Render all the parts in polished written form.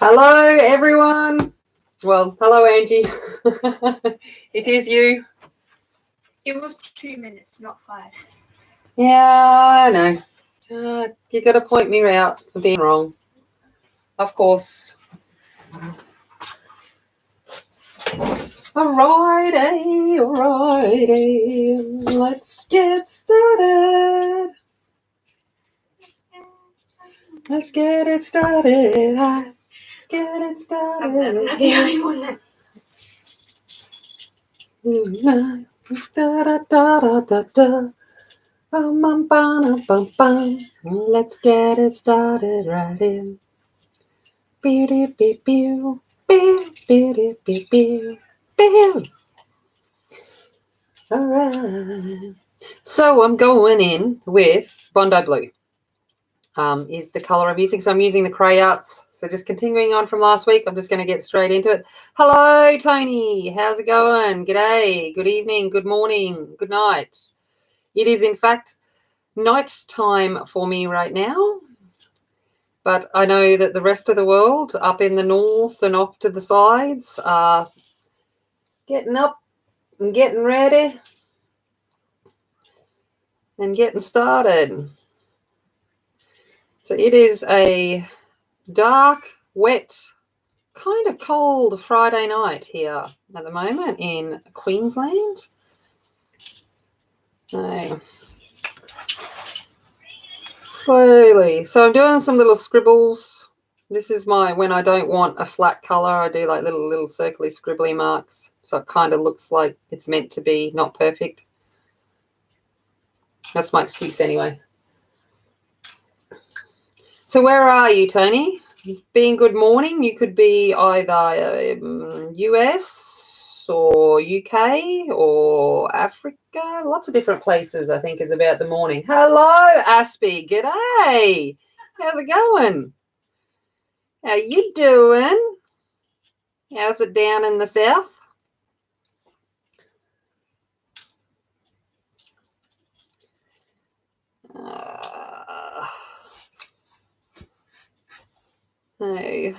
Hello, everyone. Well, hello, Angie. It is you. It was 2 minutes, not 5. Yeah, I know. You got to point me out for being wrong. Of course. Alrighty. Let's get started. Let's get it started. Let's get it started. I'm not the only one that... Let's get it started right in. All right. So I'm going in with Bondi Blue. Is the color I'm using. So I'm using the crayons. So just continuing on from last week, I'm just going to get straight into it. Hello, Tony. How's it going? G'day. Good evening. Good morning. Good night. It is, in fact, night time for me right now. But I know that the rest of the world up in the north and off to the sides are getting up and getting ready and getting started. So it is a dark, wet, kind of cold Friday night here at the moment in Queensland. So, slowly. So I'm doing some little scribbles. This is my, when I don't want a flat color, I do like little circly scribbly marks. So it kind of looks like it's meant to be not perfect. That's my excuse anyway. So where are you, Tony? Being good morning, you could be either US or UK or Africa. Lots of different places, I think, is about the morning. Hello, Aspie. G'day. How's it going? How you doing? How's it down in the south? Hey.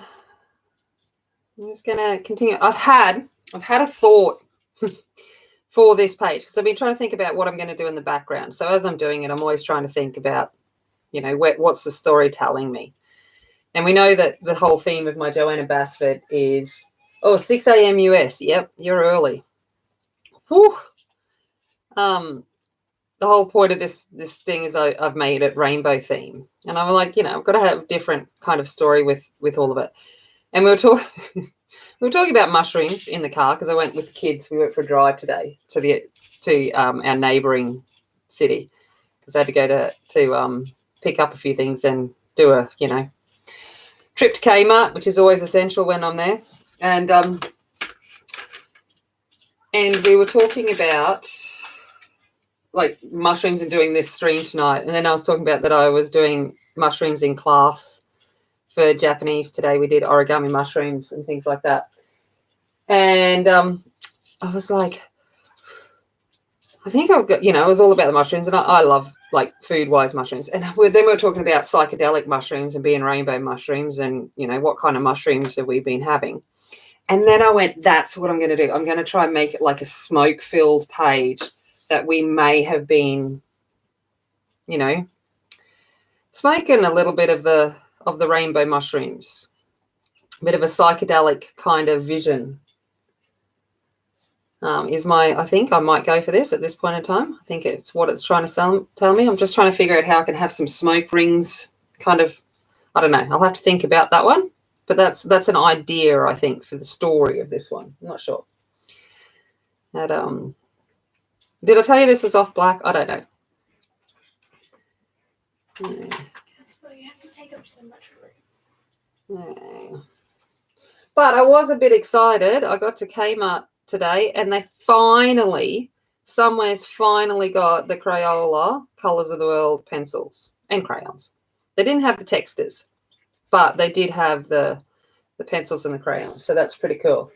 I'm just gonna continue. I've had a thought for this page because I've been trying to think about what I'm going to do in the background. So as I'm doing it, I'm always trying to think about, you know, what's the story telling me. And we know that the whole theme of my Johanna Basford is 6 a.m. US. Yep, you're early. Whew. The whole point of this thing is I've made it rainbow theme, and I'm like, you know, I've got to have a different kind of story with all of it. And we were talking about mushrooms in the car because I went with the kids. We went for a drive today to our neighbouring city because I had to go to pick up a few things and do a, you know, trip to Kmart, which is always essential when I'm there. And we were talking about like mushrooms and doing this stream tonight. And then I was talking about that I was doing mushrooms in class for Japanese today. We did origami mushrooms and things like that. And I was like, I think I've got, you know, it was all about the mushrooms, and I love like food-wise mushrooms. And then we were talking about psychedelic mushrooms and being rainbow mushrooms, and you know, what kind of mushrooms have we been having? And then I went, that's what I'm going to do. I'm going to try and make it like a smoke-filled page that we may have been, you know, smoking a little bit of the rainbow mushrooms, a bit of a psychedelic kind of vision. I think I might go for this at this point in time. I think it's what it's trying to tell me. I'm just trying to figure out how I can have some smoke rings kind of, I don't know. I'll have to think about that one. But that's an idea, I think, for the story of this one. I'm not sure. Did I tell you this was off black? I don't know. Yeah. You have to take up so much room. Yeah. But I was a bit excited. I got to Kmart today, and they somewhere's finally got the Crayola Colours of the World pencils and crayons. They didn't have the textures, but they did have the pencils and the crayons, so that's pretty cool.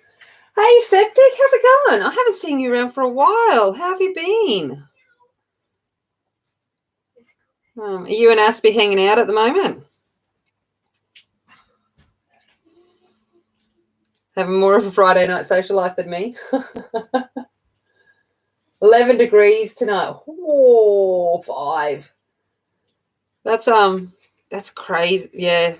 Hey, Septic, how's it going? I haven't seen you around for a while. How have you been? Are you and Aspie hanging out at the moment? Having more of a Friday night social life than me. 11 degrees tonight. Oh, 5. That's crazy. Yeah,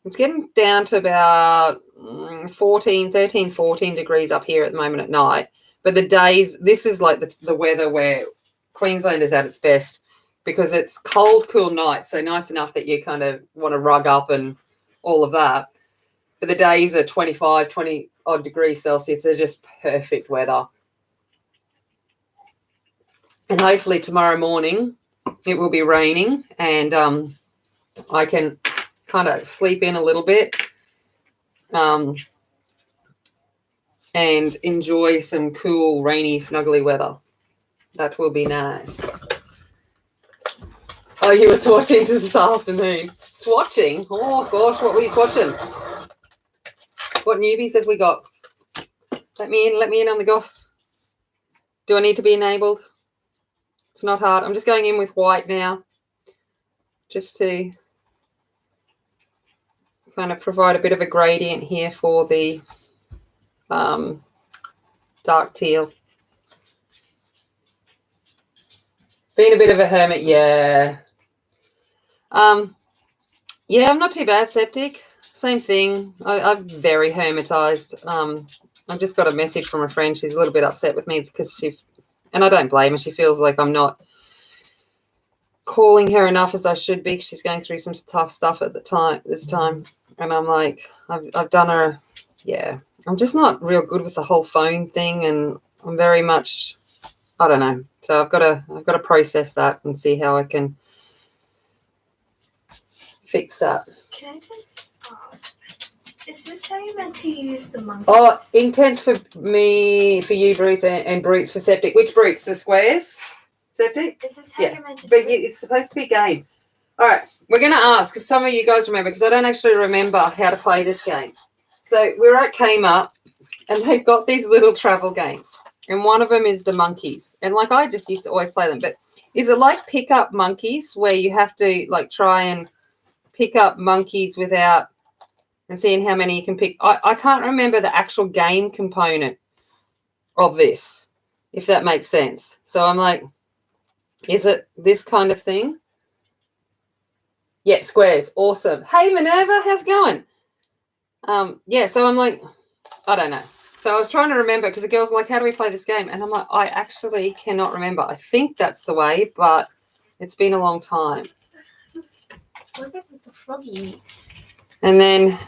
it's getting down to about 13, 14 degrees up here at the moment at night. But the days, this is like the weather where Queensland is at its best because it's cold, cool nights. So nice enough that you kind of want to rug up and all of that. But the days are 25, 20 odd degrees Celsius. They're just perfect weather. And hopefully tomorrow morning it will be raining and I can kind of sleep in a little bit and enjoy some cool, rainy, snuggly weather. That will be nice. Oh, you were swatching this afternoon. Swatching? Oh, gosh, what were you swatching? What newbies have we got? Let me in on the goss. Do I need to be enabled? It's not hard. I'm just going in with white now just to kind of provide a bit of a gradient here for the dark teal. Been a bit of a hermit, yeah. Yeah, I'm not too bad, septic. Same thing. I'm very hermitized. I've just got a message from a friend. She's a little bit upset with me because and I don't blame her. She feels like I'm not calling her enough as I should be. She's going through some tough stuff at this time. And I'm like, I've done her. Yeah, I'm just not real good with the whole phone thing. And I'm very much, I don't know. So I've got to process that and see how I can fix that. Can I just ask, is this how you meant to use the monkey? Oh, intense for you, Brutes, and Brutes for septic. Which Brutes? The squares? Septic? Is this how you meant to but do it? it's supposed to be a game. All right, we're going to ask, because some of you guys remember, because I don't actually remember how to play this game. So we're at Kmart, and they've got these little travel games, and one of them is the monkeys. And, like, I just used to always play them. But is it like pick up monkeys where you have to, like, try and pick up monkeys without and seeing how many you can pick? I can't remember the actual game component of this, if that makes sense. So I'm like, is it this kind of thing? Yep, squares. Awesome. Hey, Minerva, how's it going? Yeah, so I'm like, I don't know. So I was trying to remember because the girls were like, how do we play this game? And I'm like, I actually cannot remember. I think that's the way, but it's been a long time. Look at the froggies. And then,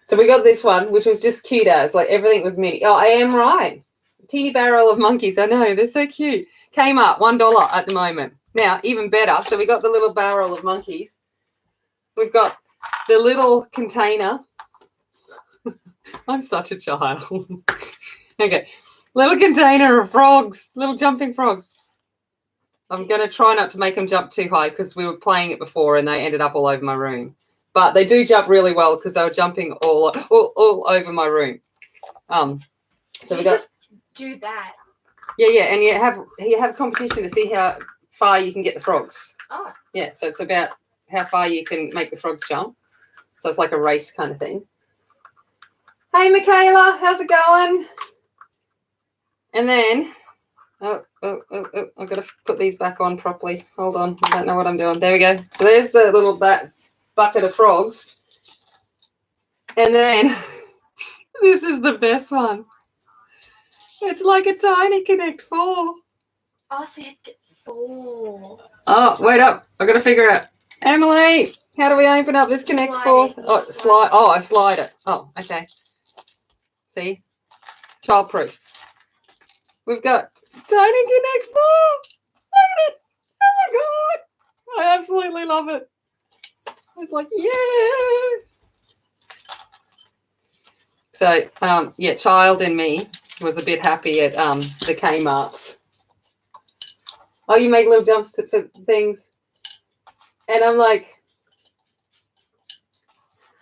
so we got this one, which was just cute as, like everything was mini. Oh, I am right. Teeny barrel of monkeys. I know, they're so cute. Kmart, $1 at the moment. Now, even better. So we got the little barrel of monkeys. We've got the little container. I'm such a child. Okay. Little container of frogs, little jumping frogs. I'm going to try not to make them jump too high because we were playing it before and they ended up all over my room. But they do jump really well because they were jumping all over my room. So we got just do that. Yeah, and you have a competition to see how far you can get the frogs. Oh. Yeah, so it's about how far you can make the frogs jump. So it's like a race kind of thing. Hey, Michaela, how's it going? And then, I've got to put these back on properly. Hold on, I don't know what I'm doing. There we go. So there's the little bucket of frogs. And then, this is the best one. It's like a tiny Connect 4. Oh, so you had to get 4. Oh, wait up. I've got to figure out. Emily, how do we open up this Connect 4? Oh, slide. Oh, I slide it. Oh, okay. See? Childproof. We've got tiny Connect 4. Look at it. Oh, my God. I absolutely love it. It's like, yeah. So, yeah, child in me was a bit happy at the Kmarts. Oh, you make little jumps for things. And I'm like,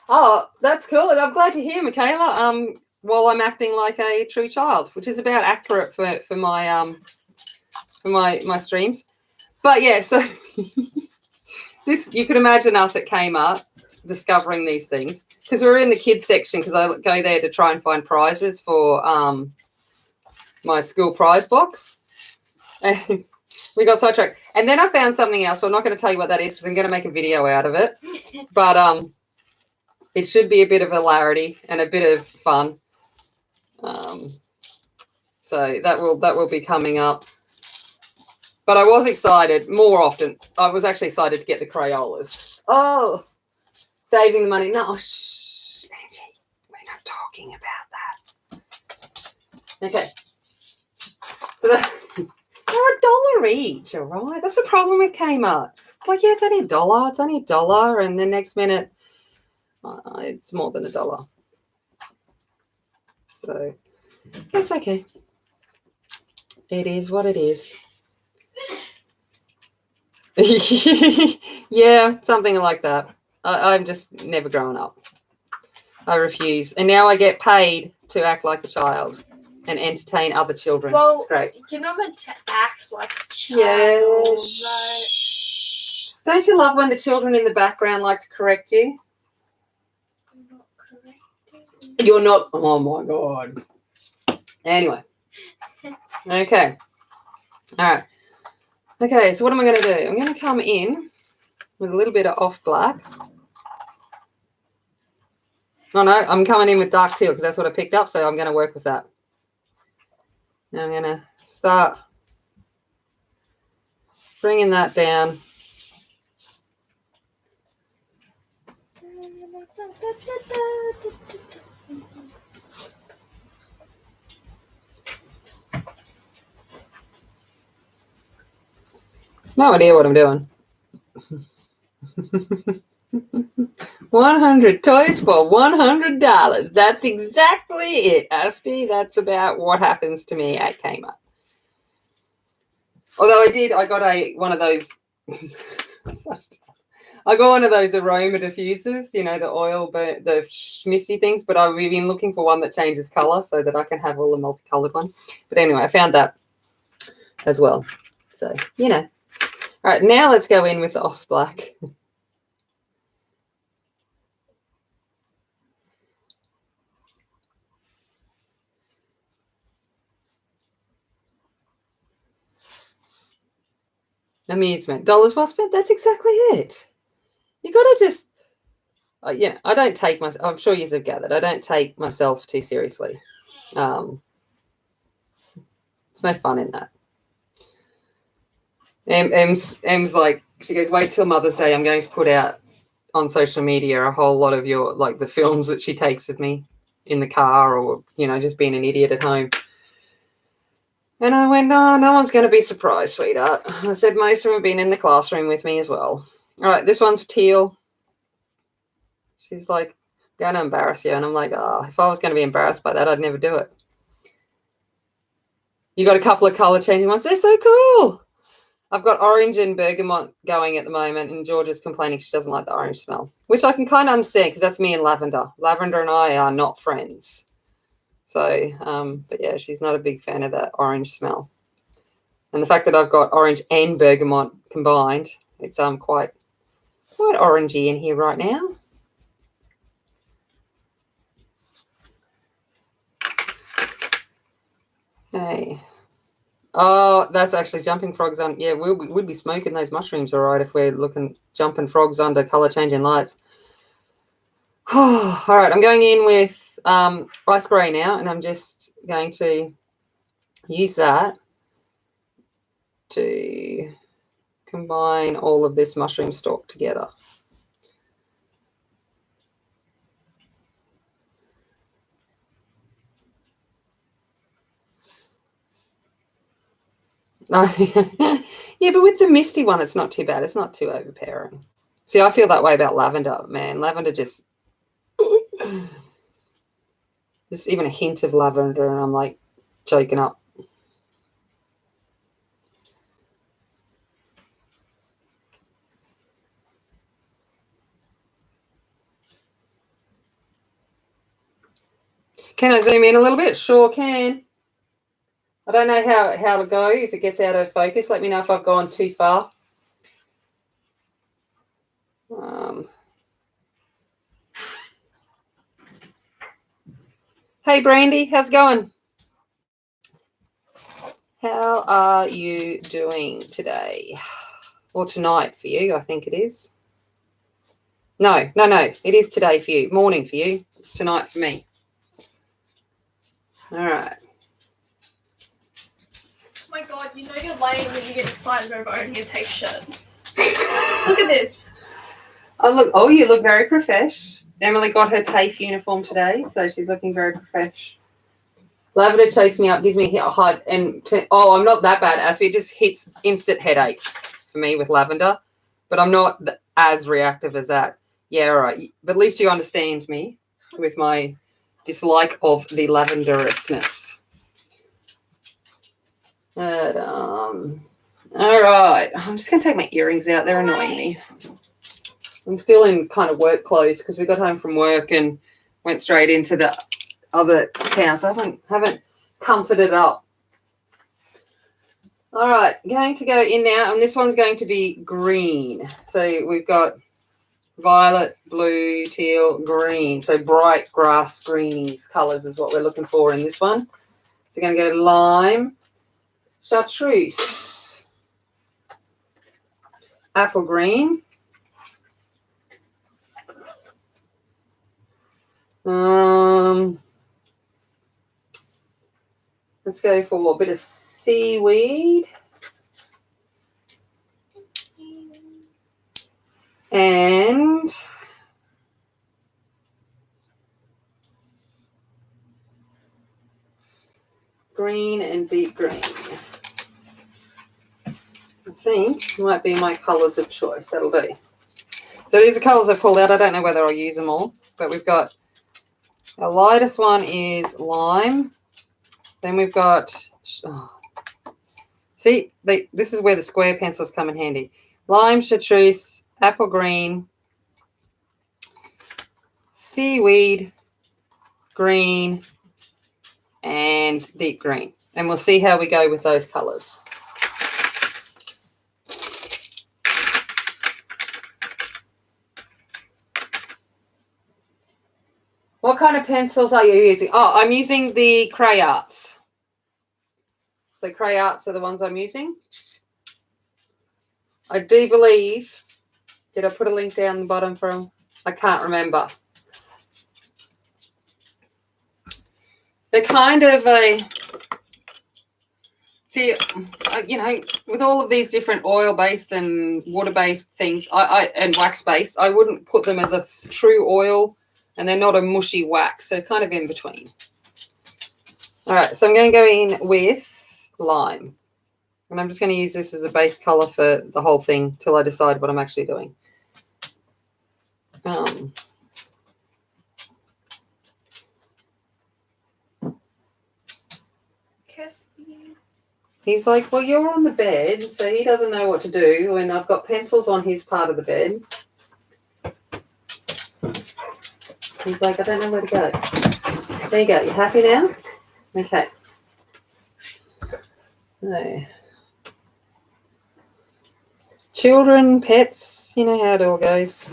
oh, that's cool. I'm glad to hear, Michaela. While I'm acting like a true child, which is about accurate for my streams. But yeah, so this, you can imagine us at Kmart. discovering these things because we were in the kids section because I go there to try and find prizes for my school prize box. And we got sidetracked. And then I found something else, but I'm not going to tell you what that is because I'm going to make a video out of it. But it should be a bit of hilarity and a bit of fun. So that will be coming up. But I was excited more often. I was actually excited to get the Crayolas. Oh, saving the money. No, shh, Angie, we're not talking about that. Okay. So they're $1 each, all right? That's the problem with Kmart. It's like, yeah, it's only $1. It's only $1. And the next minute, it's more than $1. So that's okay. It is what it is. Yeah, something like that. I'm just never growing up. I refuse. And now I get paid to act like a child and entertain other children. Well, it's great. You're not meant to act like a child. Yeah. Right? Don't you love when the children in the background like to correct you? I'm not correcting. You're not. Oh, my God. Anyway. Okay. All right. Okay, so what am I going to do? I'm going to come in with a little bit of off black. Oh, no, I'm coming in with dark teal because that's what I picked up, so I'm going to work with that. Now I'm going to start bringing that down. No idea what I'm doing. 100 toys for $100. That's exactly it, Aspie. That's about what happens to me at Kmart. Although I got one of those. I got one of those aroma diffusers, you know, the oil, but the missy things. But I've been looking for one that changes color so that I can have all the multicolored one. But anyway, I found that as well. So you know. All right, now let's go in with the off black. Amusement. Dollars well spent. That's exactly it. You got to just, yeah, I don't take myself, I'm sure you have gathered, I don't take myself too seriously. There's no fun in that. Em's like, she goes, wait till Mother's Day. I'm going to put out on social media a whole lot of your, like the films that she takes of me in the car or, you know, just being an idiot at home. And I went, oh, no one's going to be surprised, sweetheart. I said, most of them have been in the classroom with me as well. All right, this one's teal. She's like, going to embarrass you. And I'm like, oh, if I was going to be embarrassed by that, I'd never do it. You got a couple of color changing ones. They're so cool. I've got orange and bergamot going at the moment, and Georgia's complaining she doesn't like the orange smell, which I can kind of understand because that's me and lavender. Lavender and I are not friends. So, but yeah, she's not a big fan of that orange smell. And the fact that I've got orange and bergamot combined, it's quite orangey in here right now. Okay. Oh, that's actually jumping frogs on. Yeah, we'd be smoking those mushrooms all right if we're looking jumping frogs under color changing lights. Oh, all right, I'm going in with ice grey now, and I'm just going to use that to combine all of this mushroom stalk together. Yeah, but with the misty one, it's not too bad. It's not too overpowering. See, I feel that way about lavender, man. Lavender just even a hint of lavender, and I'm like choking up. Can I zoom in a little bit? Sure can. I don't know how to go if it gets out of focus. Let me know if I've gone too far. Hey, Brandy, how's it going? How are you doing today? Or tonight for you, I think it is. No. It is today for you. Morning for you. It's tonight for me. All right. Oh my god, you know you're lying when you get excited over owning a tape shirt. Look at this. Oh, you look very profesh. Emily got her TAFE uniform today, so she's looking very profesh. Lavender chokes me up, gives me a hot, I'm not that bad, Aspie. It just hits instant headache for me with lavender, but I'm not as reactive as that. Yeah, all right. But at least you understand me with my dislike of the lavenderousness. But, all right. I'm just going to take my earrings out. They're annoying me. I'm still in kind of work clothes because we got home from work and went straight into the other town, so I haven't comforted up. All right, going to go in now, and this one's going to be green. So we've got violet, blue, teal, green. So bright grass greenies colours is what we're looking for in this one. So we're going to go lime, chartreuse, apple green, let's go for a bit of seaweed and green and deep green. I think might be my colours of choice. That'll do. So these are colours I pulled out. I don't know whether I'll use them all, but we've got our lightest one is lime. Then we've got, see, this is where the square pencils come in handy. Lime, chartreuse, apple green, seaweed, green, and deep green. And we'll see how we go with those colours. What kind of pencils are you using? Oh, I'm using the Crayarts. The Crayarts are the ones I'm using. I do believe, did I put a link down the bottom for them? I can't remember. They're kind of a, see, you know, with all of these different oil-based and water-based things, and wax-based, I wouldn't put them as a true oil, and they're not a mushy wax, so kind of in between. All right, so I'm going to go in with lime. And I'm just going to use this as a base colour for the whole thing till I decide what I'm actually doing. Kiss me. He's like, well, you're on the bed, so he doesn't know what to do, and I've got pencils on his part of the bed. He's like, I don't know where to go. There you go. You happy now? Okay. No. Children, pets, you know how it all goes.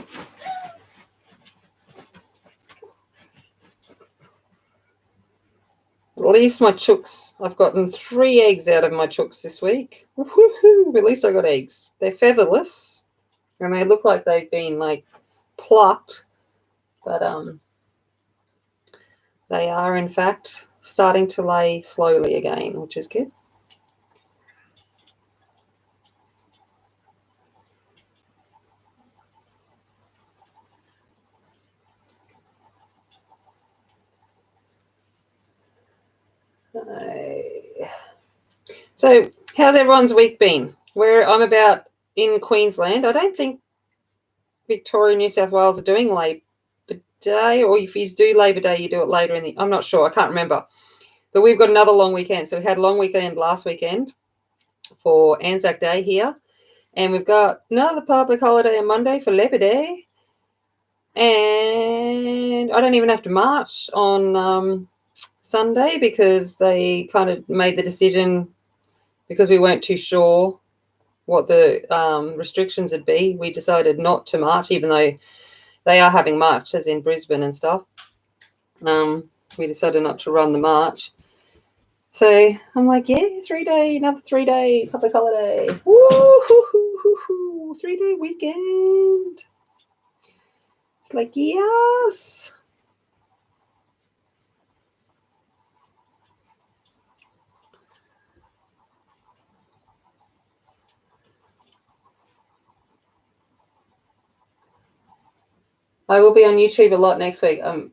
At least my chooks, I've gotten 3 eggs out of my chooks this week. Woohoo! At least I got eggs. They're featherless, and they look like they've been like plucked, but they are in fact starting to lay slowly again, which is good. So how's everyone's week been? Where I'm about in Queensland, I don't think Victoria, New South Wales are doing Labor Day, or if you do Labor Day, you do it later in the, I'm not sure, I can't remember. But we've got another long weekend. So we had a long weekend last weekend for Anzac Day here. And we've got another public holiday on Monday for Labor Day. And I don't even have to march on Sunday because they kind of made the decision, because we weren't too sure what the restrictions would be. We decided not to march, even though they are having marches in Brisbane and stuff. we decided not to run the march. So I'm like, yeah, 3 day, another 3 day public holiday. Woo! 3 day weekend. It's like, yes. I will be on YouTube a lot next week. I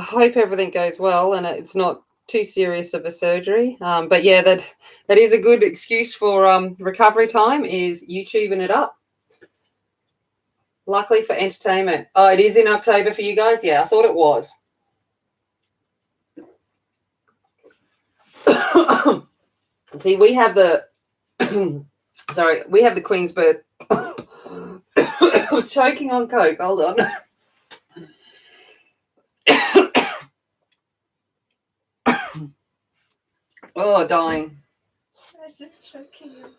hope everything goes well and it's not too serious of a surgery. But yeah, that is a good excuse for recovery time, is YouTubing it up. Luckily for entertainment. Oh, it is in October for you guys? Yeah, I thought it was. See, we have the we have the Queen's birth. Choking on Coke. Hold on. Oh, dying. I was just choking on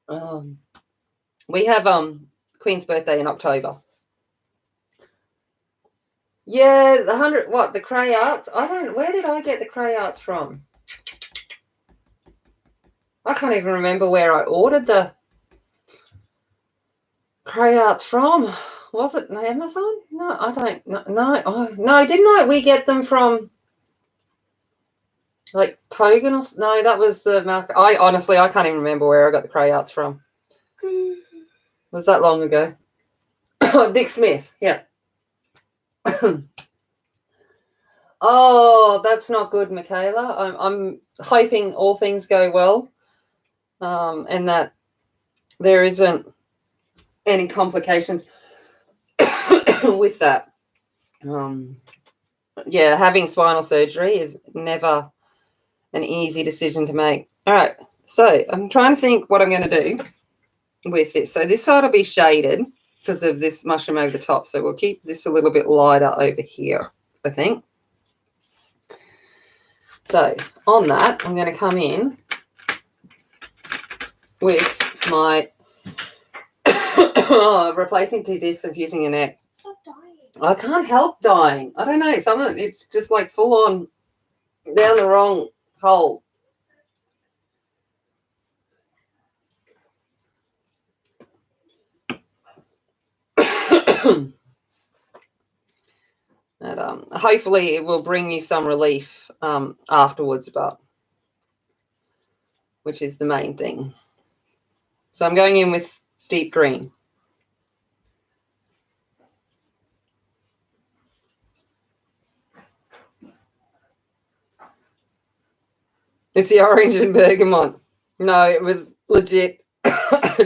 Coke. We have Queen's birthday in October. Yeah, the 100, what, the Cray Arts? Where did I get the Cray Arts from? I can't even remember where I ordered the Cray Arts from. Was it Amazon? No, I don't. No, no, didn't I? We get them from like Kogan or no? That was the market. I can't even remember where I got the Cray Arts from. Was that long ago? Dick Smith, yeah. Oh, that's not good, Michaela. I'm hoping all things go well, and that there isn't any complications with that. Yeah, having spinal surgery is never an easy decision to make. All right, so I'm trying to think what I'm going to do with this. So this side will be shaded because of this mushroom over the top. So we'll keep this a little bit lighter over here, I think. So on that, I'm going to come in with my replacing 2 discs of using a net. Stop dying. I can't help dying. I don't know. It's just like full on down the wrong hole. And hopefully it will bring you some relief afterwards, which is the main thing. So I'm going in with deep green. It's the orange and bergamot. No, it was legit.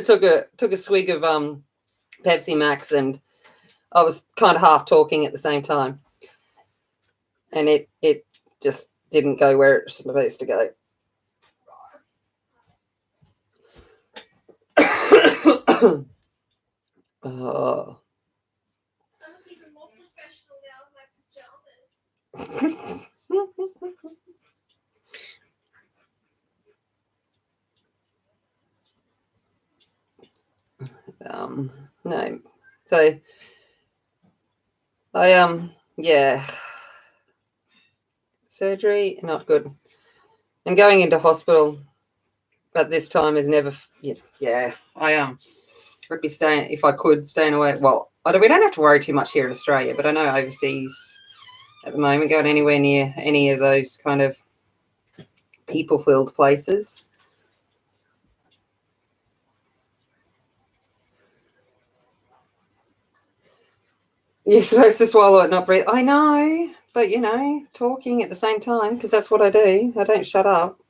took a swig of Pepsi Max, and I was kind of half talking at the same time, and it just didn't go where it's supposed to go. Oh. I'm even more professional now in my pajamas. No. So yeah. Surgery, not good. And going into hospital at this time is never, yeah. I'd be staying, if I could, staying away. Well, we don't have to worry too much here in Australia, but I know overseas at the moment, going anywhere near any of those kind of people-filled places. You're supposed to swallow it, not breathe. I know, but, talking at the same time, because that's what I do. I don't shut up.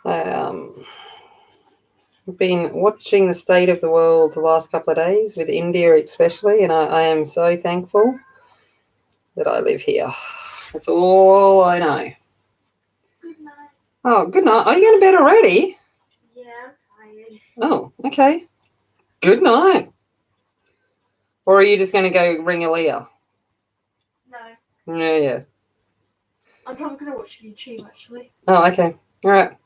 I've been watching the state of the world the last couple of days, with India especially, and I am so thankful that I live here. That's all I know. Good night. Oh, good night. Are you going to bed already? Yeah, I'm tired. Oh, okay. Good night. Or are you just going to go ring Aaliyah? No. Yeah. I'm probably going to watch YouTube, actually. Oh, okay. All right.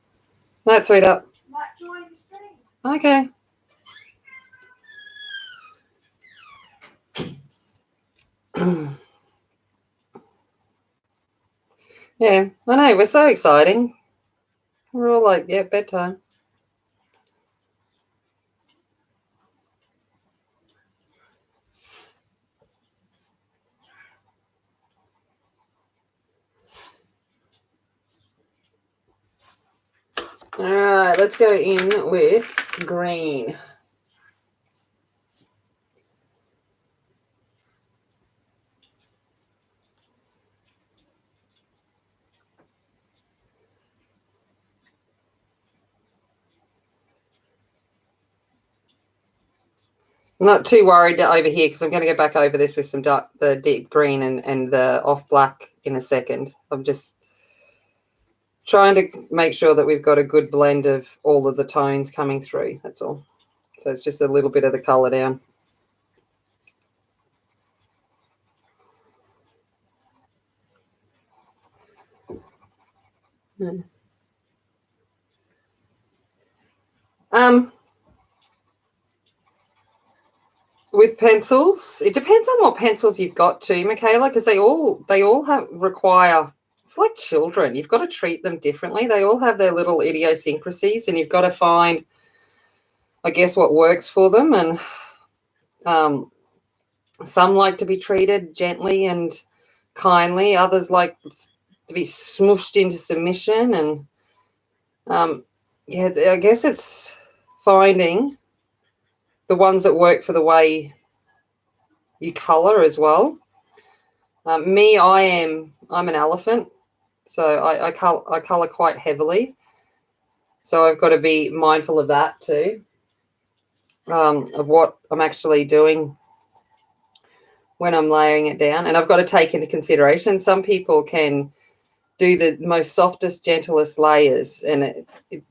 Night, sweetheart. Might join the stream. Okay. Yeah, I know. We're so exciting. We're all like, yeah, bedtime. All right, let's go in with green. I'm not too worried over here because I'm going to go back over this with some the deep green and the off black in a second. I'm just trying to make sure that we've got a good blend of all of the tones coming through. That's all. So it's just a little bit of the color down. With pencils, it depends on what pencils you've got too, Michaela, because they all require. It's like children. You've got to treat them differently. They all have their little idiosyncrasies, and you've got to find, I guess, what works for them. And some like to be treated gently and kindly. Others like to be smooshed into submission. And yeah, I guess it's finding the ones that work for the way you colour as well. Me, I'm an elephant, so I colour quite heavily. So I've got to be mindful of that too, of what I'm actually doing when I'm layering it down. And I've got to take into consideration some people can do the most softest, gentlest layers, and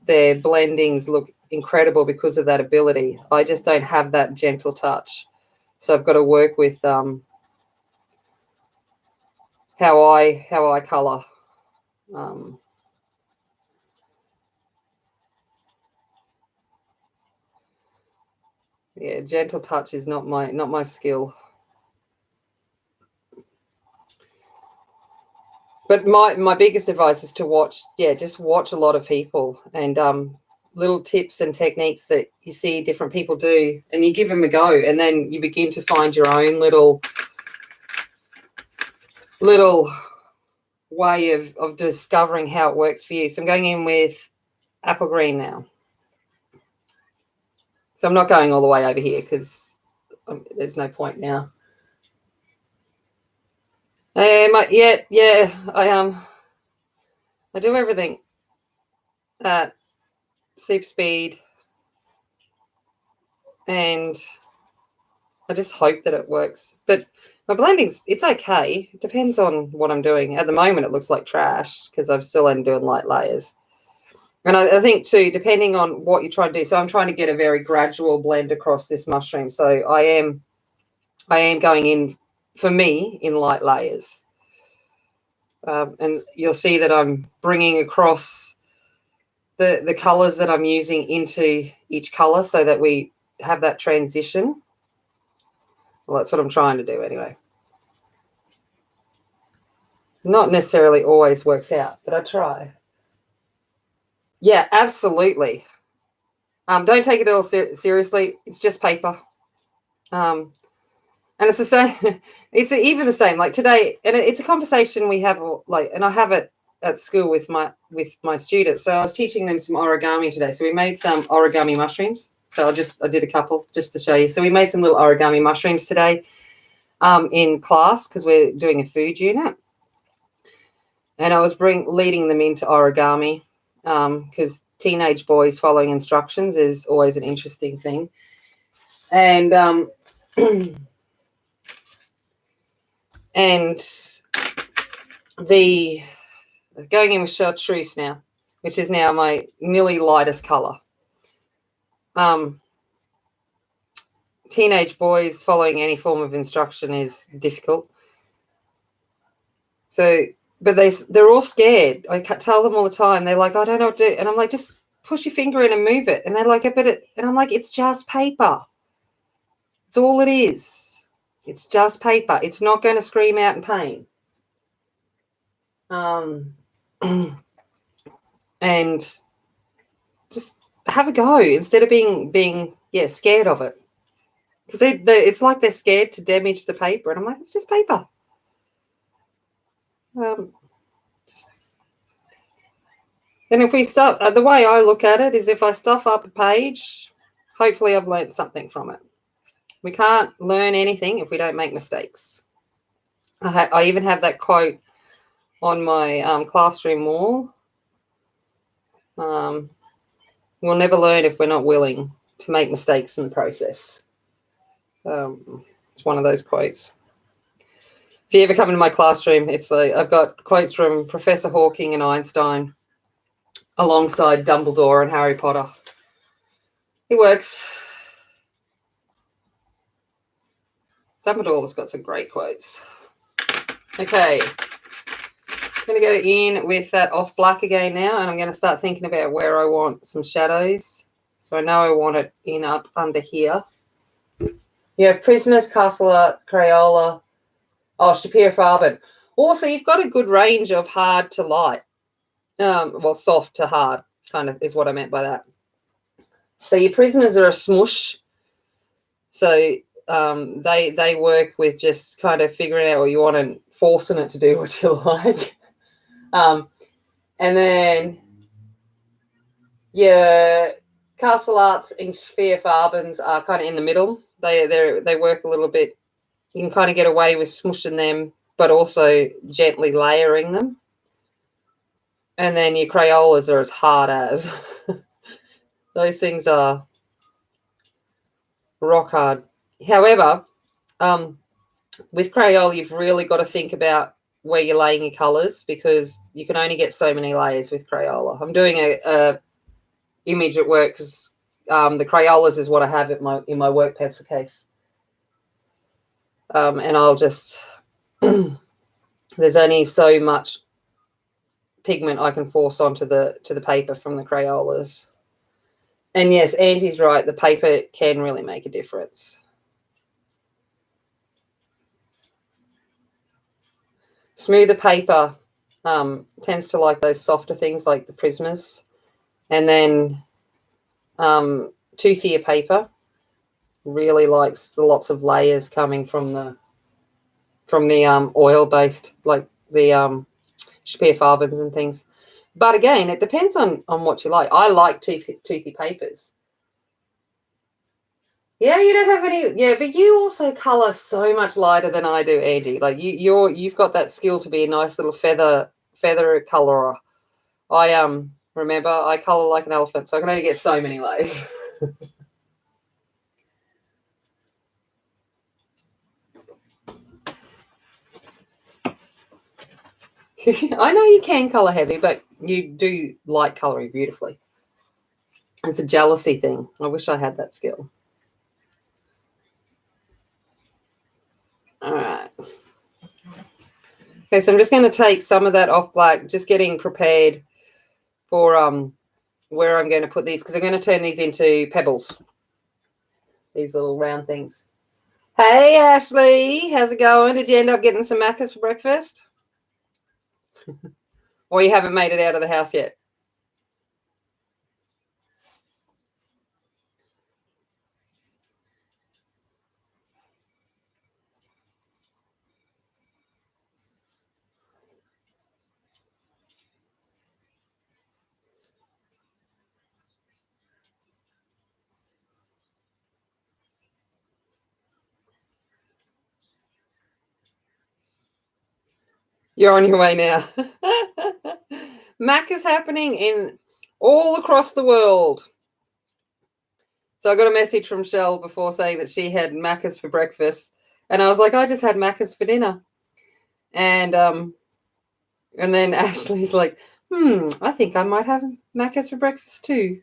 their blendings look incredible because of that ability. I just don't have that gentle touch. So I've got to work with how I colour. Yeah, gentle touch is not my skill. But my biggest advice is to watch, just watch a lot of people and little tips and techniques that you see different people do, and you give them a go, and then you begin to find your own little way of discovering how it works for you. So I'm going in with apple green now. So I'm not going all the way over here because there's no point now. I do everything at super speed, and I just hope that it works. But my blending's, it's okay. It depends on what I'm doing. At the moment, it looks like trash because I'm still only doing light layers. And I think too, depending on what you're trying to do. So I'm trying to get a very gradual blend across this mushroom. So I am going in, for me, in light layers. And you'll see that I'm bringing across the colours that I'm using into each colour so that we have that transition. Well, that's what I'm trying to do anyway. Not necessarily always works out, but I try. Yeah, absolutely. Don't take it all seriously. It's just paper. And it's the same. It's even the same. Like today, and it's a conversation we have. Like, and I have it at school with my students. So I was teaching them some origami today. So we made some origami mushrooms. So I did a couple just to show you. So we made some little origami mushrooms today in class because we're doing a food unit. And I was leading them into origami because teenage boys following instructions is always an interesting thing. And and the going in with chartreuse now, which is now my nearly lightest colour. Teenage boys following any form of instruction is difficult. So, but they're all scared. I tell them all the time. They're like, I don't know what to do. And I'm like, just push your finger in and move it. And they're like, and I'm like, it's just paper. It's all it is. It's just paper. It's not going to scream out in pain. And just have a go instead of being scared of it. Because it's like they're scared to damage the paper. And I'm like, it's just paper. And if we start, the way I look at it is if I stuff up a page, hopefully I've learned something from it. We can't learn anything if we don't make mistakes. I even have that quote on my classroom wall. We'll never learn if we're not willing to make mistakes in the process. It's one of those quotes. If you ever come into my classroom, it's like I've got quotes from Professor Hawking and Einstein alongside Dumbledore and Harry Potter. It works. Dumbledore's got some great quotes. Okay. I'm going to go in with that off black again now, and I'm going to start thinking about where I want some shadows. So I know I want it in up under here. You have Prismas, Castle Art, Crayola, Shapiro Farben. Also, you've got a good range of hard to light. Well, soft to hard kind of is what I meant by that. So your Prismas are a smush. So they work with just kind of figuring out what you want and forcing it to do what you like. And then your Castle Arts and Sphere Farbens are kind of in the middle. They work a little bit. You can kind of get away with smushing them, but also gently layering them. And then your Crayolas are as hard as. Those things are rock hard. However, with Crayola, you've really got to think about where you're laying your colours because you can only get so many layers with Crayola. I'm doing a image at work because the Crayolas is what I have in my work pencil case. And I'll just there's only so much pigment I can force onto the paper from the Crayolas. And yes, Angie's right, the paper can really make a difference. Smoother paper tends to like those softer things like the Prismas. And then toothier paper really likes the lots of layers coming from the oil-based, like the Spear Farbens and things. But again, it depends on what you like. I like toothy papers. Yeah, you don't have any. Yeah, but you also colour so much lighter than I do, Angie. Like you've got that skill to be a nice little feather colourer. I remember I colour like an elephant, so I can only get so many layers. I know you can colour heavy, but you do light colouring beautifully. It's a jealousy thing. I wish I had that skill. All right. Okay, so I'm just going to take some of that off black, just getting prepared for where I'm going to put these because I'm going to turn these into pebbles. These little round things. Hey, Ashley, how's it going? Did you end up getting some macas for breakfast? Or you haven't made it out of the house yet? You're on your way now. Mac is happening in all across the world. So I got a message from Shell before saying that she had macas for breakfast. And I was like, I just had macas for dinner. And then Ashley's like, I think I might have macas for breakfast too.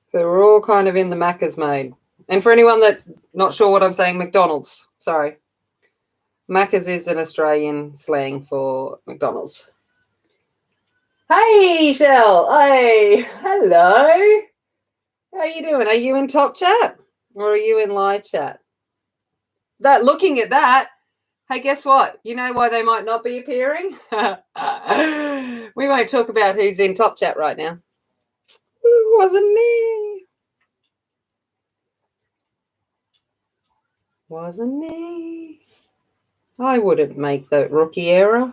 So we're all kind of in the macas mode. And for anyone that's not sure what I'm saying, McDonald's. Sorry. Macca's is an Australian slang for McDonald's. Hey, Shell. Hey, hello. How you doing? Are you in top chat or are you in live chat? That looking at that, hey, guess what? You know why they might not be appearing? We won't talk about who's in top chat right now. It wasn't me. Wasn't me. I wouldn't make the rookie error.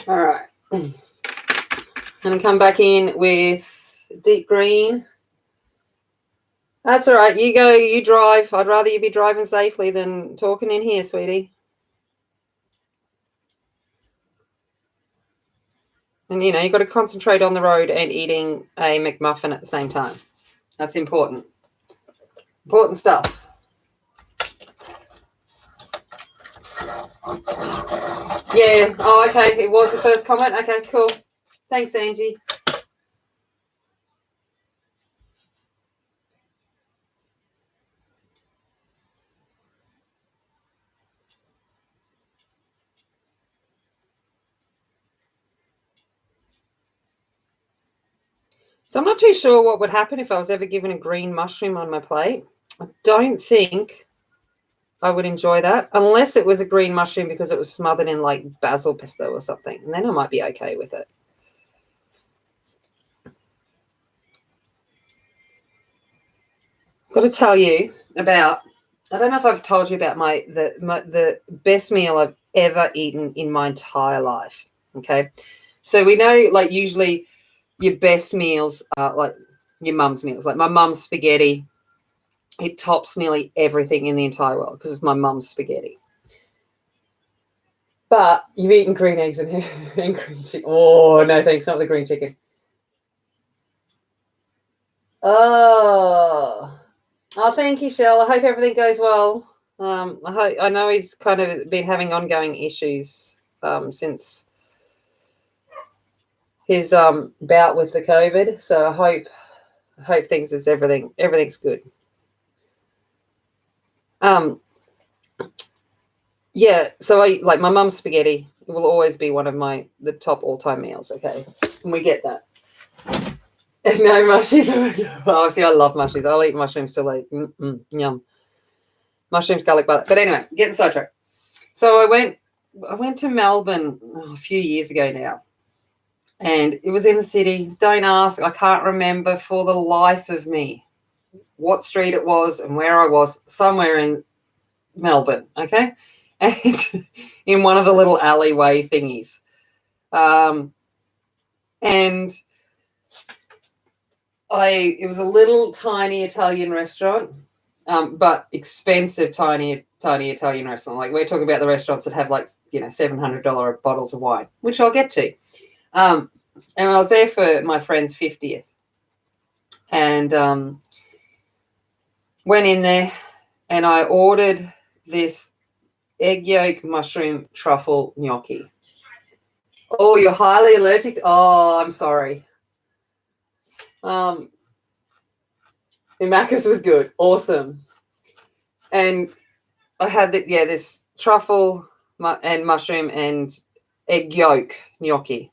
All right. I'm going to come back in with deep green. That's all right. You go, you drive. I'd rather you be driving safely than talking in here, sweetie. And, you know, you've got to concentrate on the road and eating a McMuffin at the same time. That's important. Important stuff. Yeah. Oh, okay. It was the first comment. Okay, cool. Thanks, Angie. So I'm not too sure what would happen if I was ever given a green mushroom on my plate. I don't think I would enjoy that unless it was a green mushroom because it was smothered in like basil pesto or something. And then I might be okay with it. Got to tell you about, I don't know if I've told you about the best meal I've ever eaten in my entire life. Okay. So we know like usually your best meals are like your mum's meals. Like my mum's spaghetti, it tops nearly everything in the entire world because it's my mum's spaghetti. But you've eaten green eggs and green chicken. Oh, no, thanks. Not the green chicken. Oh, thank you, Shell. I hope everything goes well. I know he's kind of been having ongoing issues since his bout with the COVID. So I hope everything's good. Yeah. So I like my mum's spaghetti. It will always be one of the top all-time meals. Okay, and we get that. No mushies. Oh, see, I love mushies. I'll eat mushrooms till like yum. Mushrooms, garlic butter. But anyway, getting sidetracked. So I went to Melbourne a few years ago now, and it was in the city. Don't ask. I can't remember for the life of me what street it was and where I was. Somewhere in Melbourne, okay, and in one of the little alleyway thingies, and it was a little tiny Italian restaurant, but expensive tiny Italian restaurant. Like we're talking about the restaurants that have like, you know, $700 bottles of wine, which I'll get to. And I was there for my friend's 50th and went in there and I ordered this egg yolk mushroom truffle gnocchi. Oh, you're highly allergic to, oh, I'm sorry. Macca's was good. Awesome. And I had this truffle and mushroom and egg yolk gnocchi.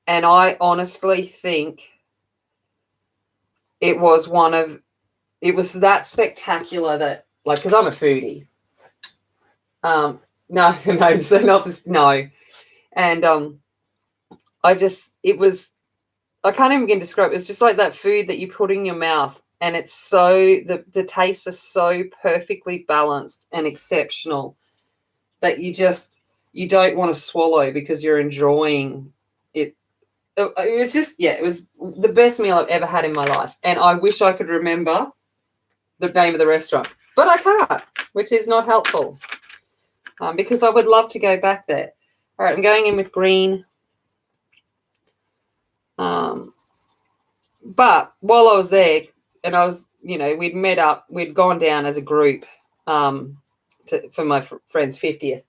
And I honestly think it was that spectacular that, like, because I'm a foodie. No, so not this, no. And I can't even begin to describe it. It's just like that food that you put in your mouth and it's so, the tastes are so perfectly balanced and exceptional that you don't want to swallow because you're enjoying it. It was just, yeah, it was the best meal I've ever had in my life. And I wish I could remember the name of the restaurant, but I can't, which is not helpful because I would love to go back there. All right, I'm going in with green. But while I was there, and I was, you know, we'd gone down as a group for my friend's 50th.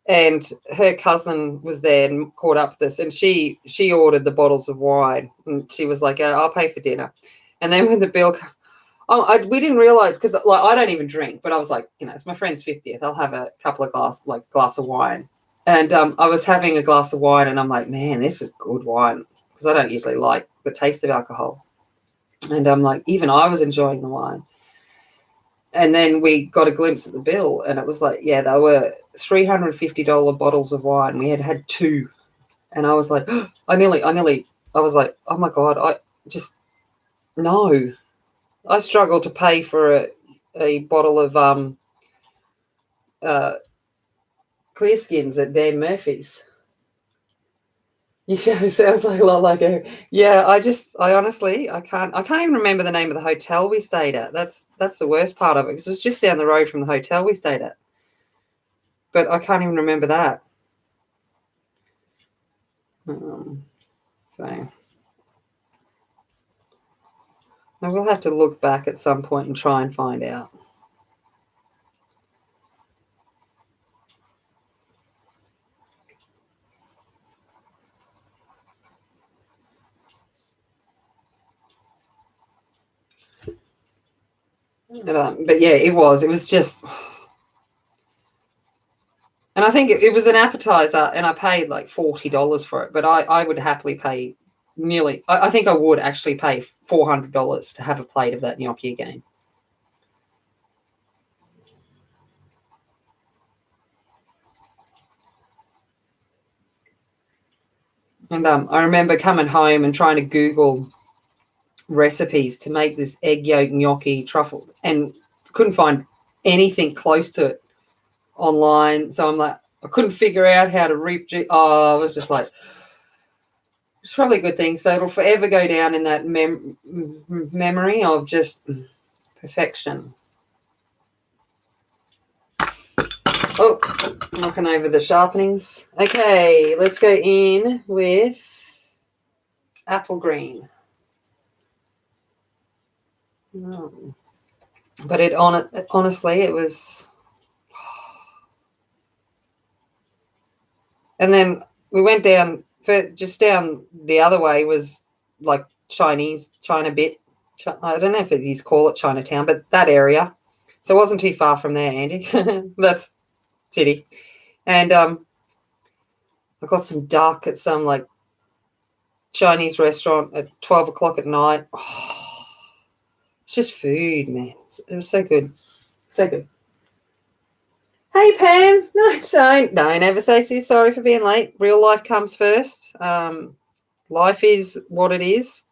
And her cousin was there and caught up with us, and she ordered the bottles of wine, and she was like, "I'll pay for dinner." And then when the bill, Oh, we didn't realize because like I don't even drink, but I was like, it's my friend's 50th. I'll have a couple of glass of wine, and I was having a glass of wine, and I'm like, man, this is good wine because I don't usually like the taste of alcohol, and I'm like, even I was enjoying the wine, and then we got a glimpse at the bill, and it was like, yeah, they were $350 bottles of wine. We had two, and I was like, I was like, oh my god, I just no. I struggle to pay for a bottle of clear skins at Dan Murphy's. You know, it sounds like a lot like a yeah. I honestly I can't even remember the name of the hotel we stayed at. That's the worst part of it because it's just down the road from the hotel we stayed at. But I can't even remember that. So I will have to look back at some point and try and find out. But yeah, it was just, and I think it was an appetizer, and I paid like $40 for it. But I would happily pay nearly. I think I would actually pay $400 to have a plate of that gnocchi again. And I remember coming home and trying to Google recipes to make this egg yolk gnocchi truffle, and couldn't find anything close to it online. So I'm like, I couldn't figure out how to reproduce. Oh, I was just like, it's probably a good thing. So it'll forever go down in that memory of just perfection. Oh, knocking over the sharpenings. Okay, let's go in with apple green. But honestly, it was. And then we went down, just down the other way was like China bit. I don't know if you call it Chinatown, but that area. So it wasn't too far from there, Andy. That's city. And I got some duck at some like Chinese restaurant at 12 o'clock at night. Oh, it's just food, man. It was so good. So good. Hey, Pam. No, don't ever say so sorry for being late. Real life comes first. Life is what it is.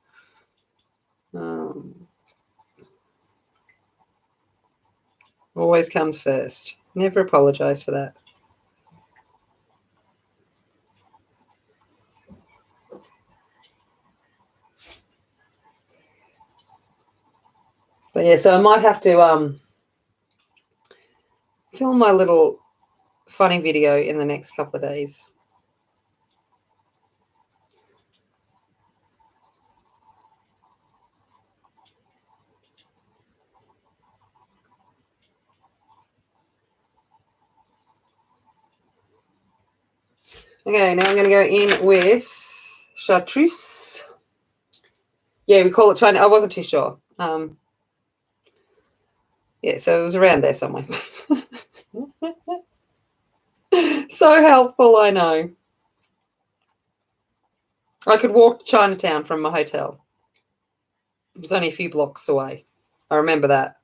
Always comes first. Never apologise for that. But yeah, so I might have to film my little funny video in the next couple of days. Okay, now I'm going to go in with chartreuse. Yeah, we call it China. I wasn't too sure. Yeah, so it was around there somewhere. So helpful, I know. I could walk to Chinatown from my hotel. It was only a few blocks away. I remember that.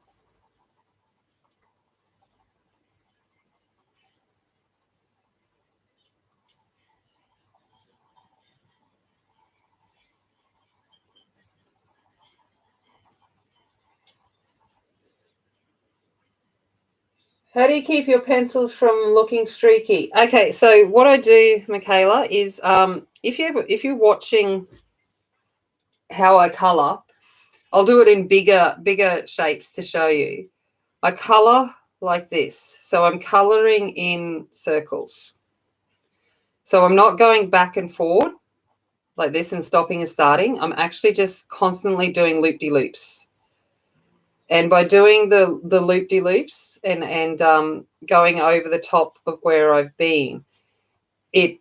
How do you keep your pencils from looking streaky? Okay, so what I do, Michaela, is if you're watching how I colour, I'll do it in bigger shapes to show you. I colour like this. So I'm colouring in circles. So I'm not going back and forward like this and stopping and starting. I'm actually just constantly doing loop-de-loops. And by doing the loop-de-loops and going over the top of where I've been, it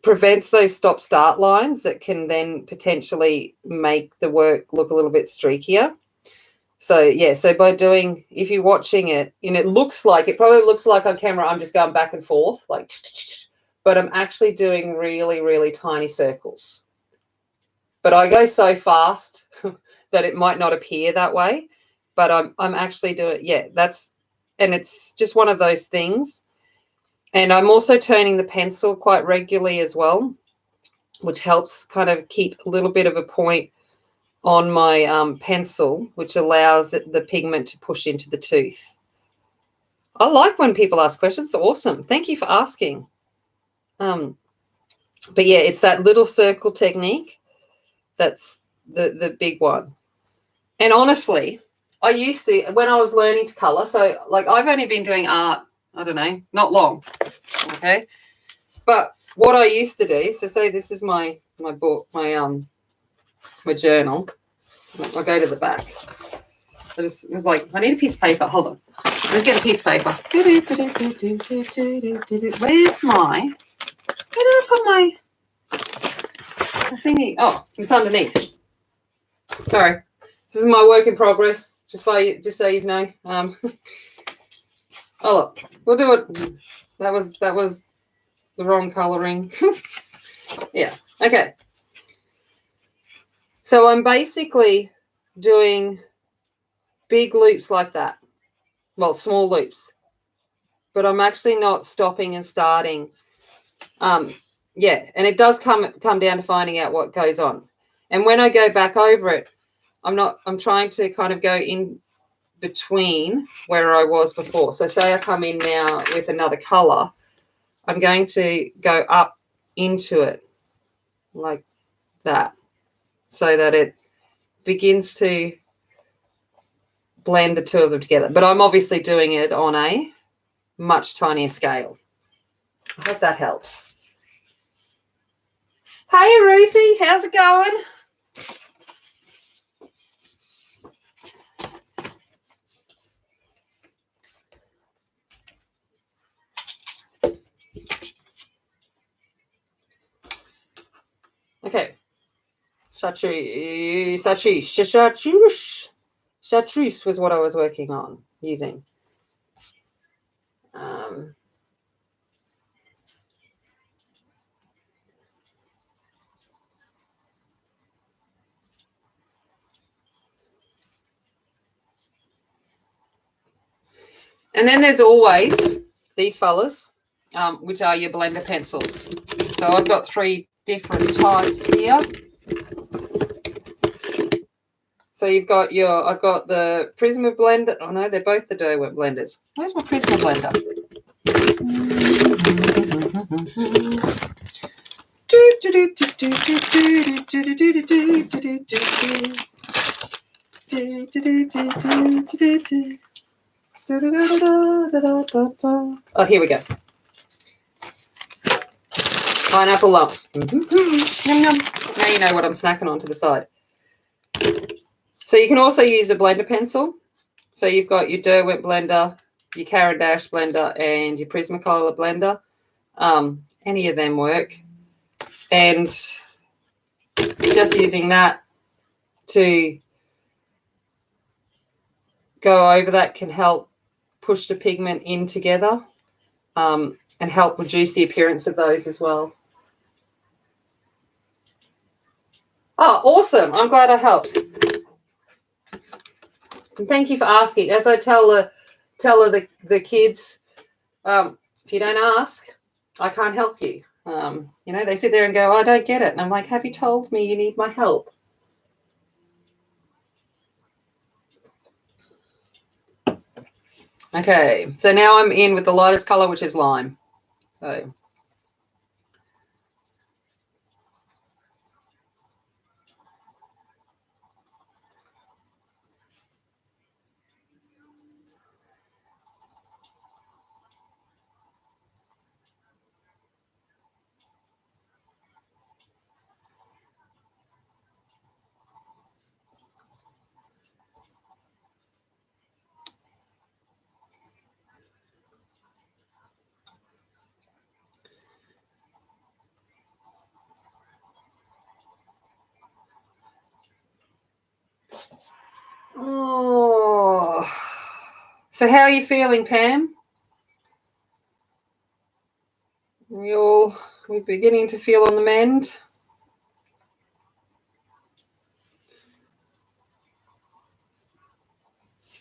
prevents those stop-start lines that can then potentially make the work look a little bit streakier. So yeah, so by doing, if you're watching it, and it probably looks like on camera I'm just going back and forth, like, but I'm actually doing really, really tiny circles. But I go so fast that it might not appear that way, but I'm actually doing, yeah, and it's just one of those things. And I'm also turning the pencil quite regularly as well, which helps kind of keep a little bit of a point on my pencil, which allows the pigment to push into the tooth. I like when people ask questions. It's awesome. Thank you for asking. But yeah, it's that little circle technique that's the big one. And honestly, I used to, when I was learning to colour, so like I've only been doing art, I don't know, not long, okay? But what I used to do, so say this is my book, my journal. I'll go to the back. I just was like, I need a piece of paper. Hold on. Let's get a piece of paper. Where's my, where did I put my thingy? Oh, it's underneath. Sorry. This is my work in progress, just so you know. Oh, look, we'll do it. That was the wrong colouring. Yeah, okay. So I'm basically doing big loops like that. Well, small loops. But I'm actually not stopping and starting. Yeah, and it does come down to finding out what goes on. And when I go back over it, I'm trying to kind of go in between where I was before. So say I come in now with another colour, I'm going to go up into it like that so that it begins to blend the two of them together. But I'm obviously doing it on a much tinier scale. I hope that helps. Hey, Ruthie, how's it going? Okay. Chartreuse was what I was working on using. And then there's always these fellas, which are your blender pencils. So I've got 3 different types here. So I've got the Prisma blender. Oh no, they're both the Derwent blenders. Where's my Prisma blender? Oh, here we go. Pineapple lumps. Yum, yum. Now you know what I'm snacking on to the side. So you can also use a blender pencil. So you've got your Derwent blender, your Caran d'Ache blender, and your Prismacolor blender. Any of them work. And just using that to go over that can help push the pigment in together and help reduce the appearance of those as well. Oh, awesome. I'm glad I helped. And thank you for asking. As I tell the kids, if you don't ask, I can't help you. You know, they sit there and go, I don't get it. And I'm like, have you told me you need my help? Okay, so now I'm in with the lightest color, which is lime. So So how are you feeling, Pam? We're beginning to feel on the mend.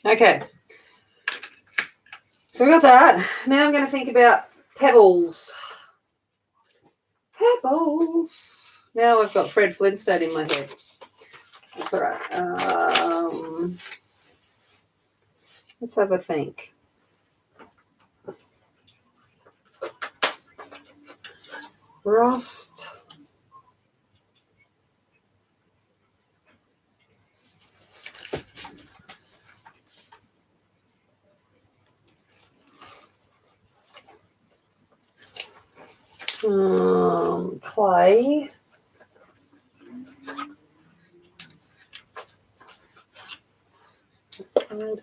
Okay. So we got that. Now I'm going to think about pebbles. Pebbles. Now I've got Fred Flintstone in my head. That's all right. Let's have a think. Rust. Clay.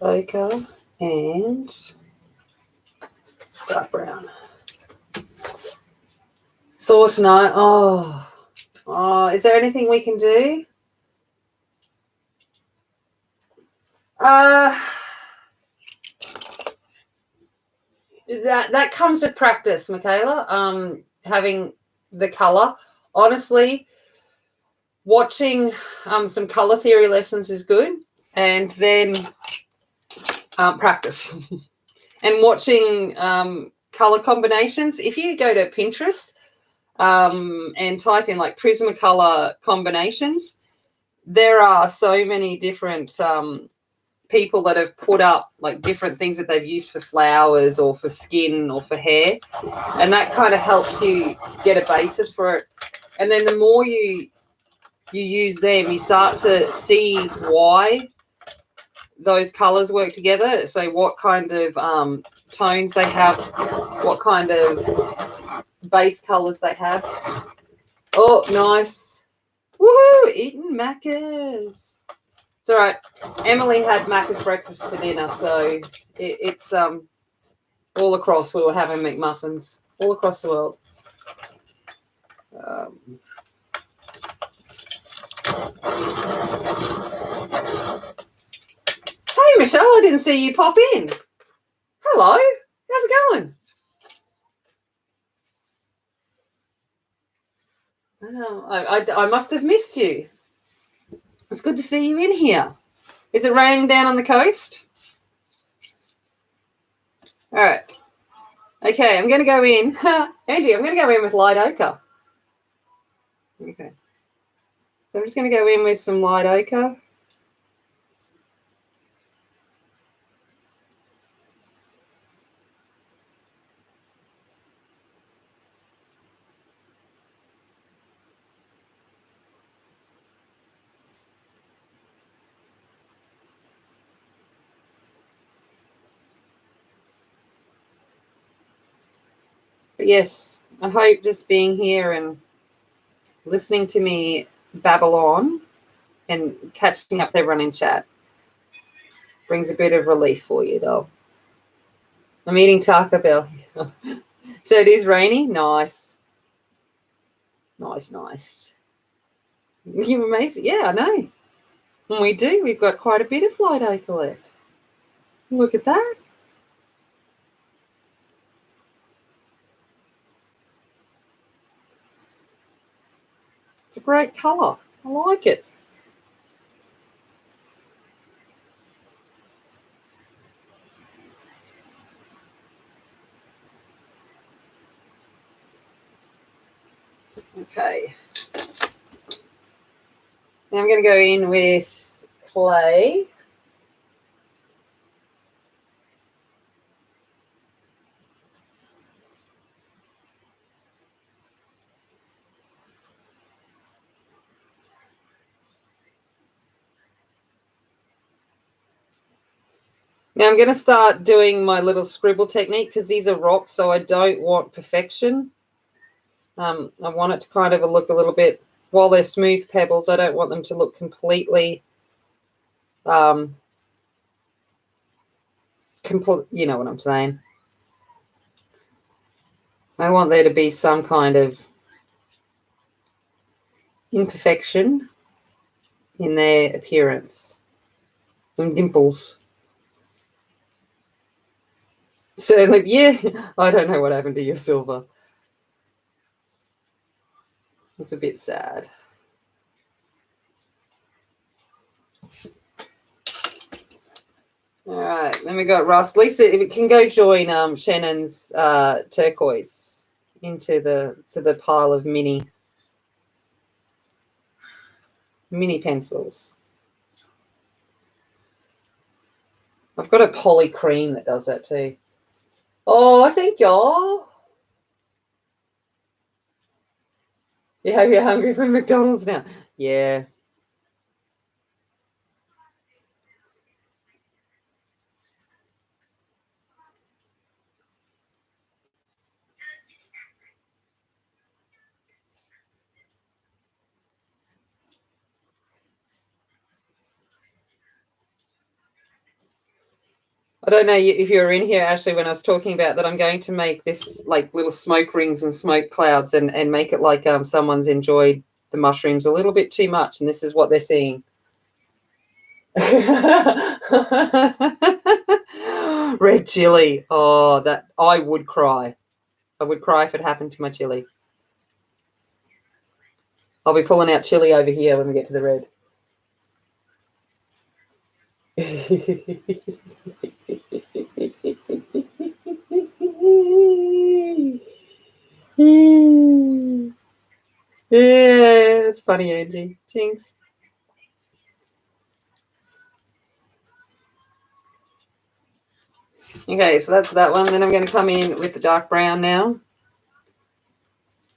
Ochre and dark brown. Saw tonight. Oh, is there anything we can do? That comes with practice, Michaela. Having the color. Honestly, watching some color theory lessons is good, and then practice and watching color combinations. If you go to Pinterest and type in like Prismacolor combinations, there are so many different people that have put up like different things that they've used for flowers or for skin or for hair, and that kind of helps you get a basis for it. And then the more you use them, you start to see why those colors work together. So what kind of tones they have, what kind of base colors they have. Oh, nice. Woohoo! Eating Macca's. It's all right. Emily had Macca's breakfast for dinner, so it's all across. We were having McMuffins all across the world. Hey, Michelle, I didn't see you pop in. Hello. How's it going? I must have missed you. It's good to see you in here. Is it raining down on the coast? All right. Okay, I'm going to go in. Angie, I'm going to go in with light ochre. Okay. So I'm just going to go in with some light ochre. But yes, I hope just being here and listening to me babble on and catching up with everyone in chat brings a bit of relief for you, though. I'm eating Taco Bell. So it is rainy? Nice. Nice. You're amazing. Yeah, I know. And we do. We've got quite a bit of light ochre left. Look at that. It's a great colour. I like it. Okay. Now I'm going to go in with clay. Now I'm going to start doing my little scribble technique because these are rocks, so I don't want perfection. I want it to kind of look a little bit, while they're smooth pebbles, I don't want them to look completely, you know what I'm saying. I want there to be some kind of imperfection in their appearance. Some dimples. Certainly, yeah. I don't know what happened to your silver. It's a bit sad. All right, then we got Ross. Lisa, if it can go join Shannon's turquoise into the pile of mini pencils. I've got a poly cream that does that too. Oh, thank y'all. Yeah, you're hungry for McDonald's now. Yeah. I don't know if you were in here, Ashley, when I was talking about that I'm going to make this like little smoke rings and smoke clouds and make it like someone's enjoyed the mushrooms a little bit too much, and this is what they're seeing. Red chili. Oh, that I would cry. I would cry if it happened to my chili. I'll be pulling out chili over here when we get to the red. Yeah, it's funny, Angie. Jinx. Okay, so that's that one. Then I'm going to come in with the dark brown now.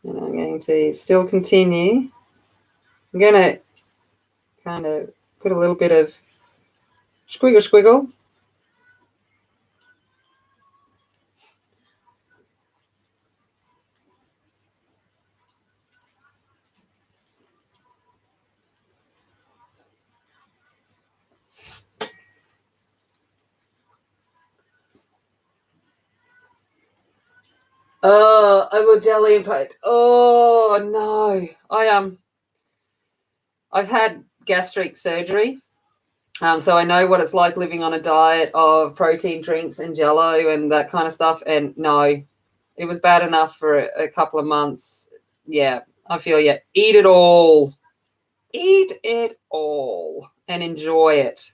And I'm going to still continue. I'm going to kind of put a little bit of squiggle. Oh, I will jelly and put. Oh no, I've had gastric surgery, so I know what it's like living on a diet of protein drinks and Jello and that kind of stuff. And no, it was bad enough for a couple of months. Yeah, I feel eat it all, and enjoy it.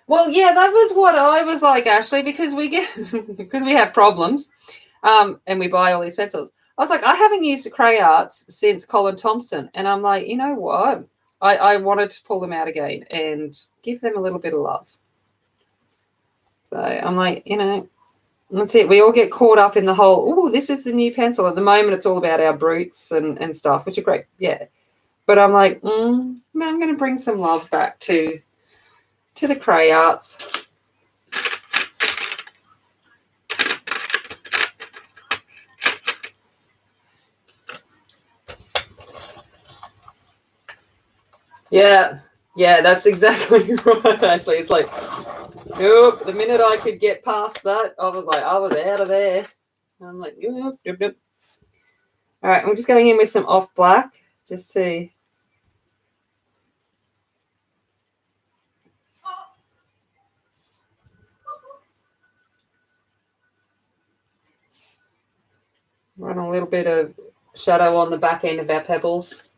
Well, yeah, that was what I was like, Ashley, because we have problems, and we buy all these pencils. I was like, I haven't used the Cray Arts since Colin Thompson, and I'm like, you know what? I wanted to pull them out again and give them a little bit of love. So I'm like, that's it. We all get caught up in the whole, oh, this is the new pencil. At the moment, it's all about our brutes and stuff, which are great, yeah. But I'm like, I'm going to bring some love back to the Cray Arts. Yeah, that's exactly right, Ashley. It's like, nope, the minute I could get past that, I was out of there. I'm like, nope. All right, I'm just going in with some off black just to... run a little bit of shadow on the back end of our pebbles.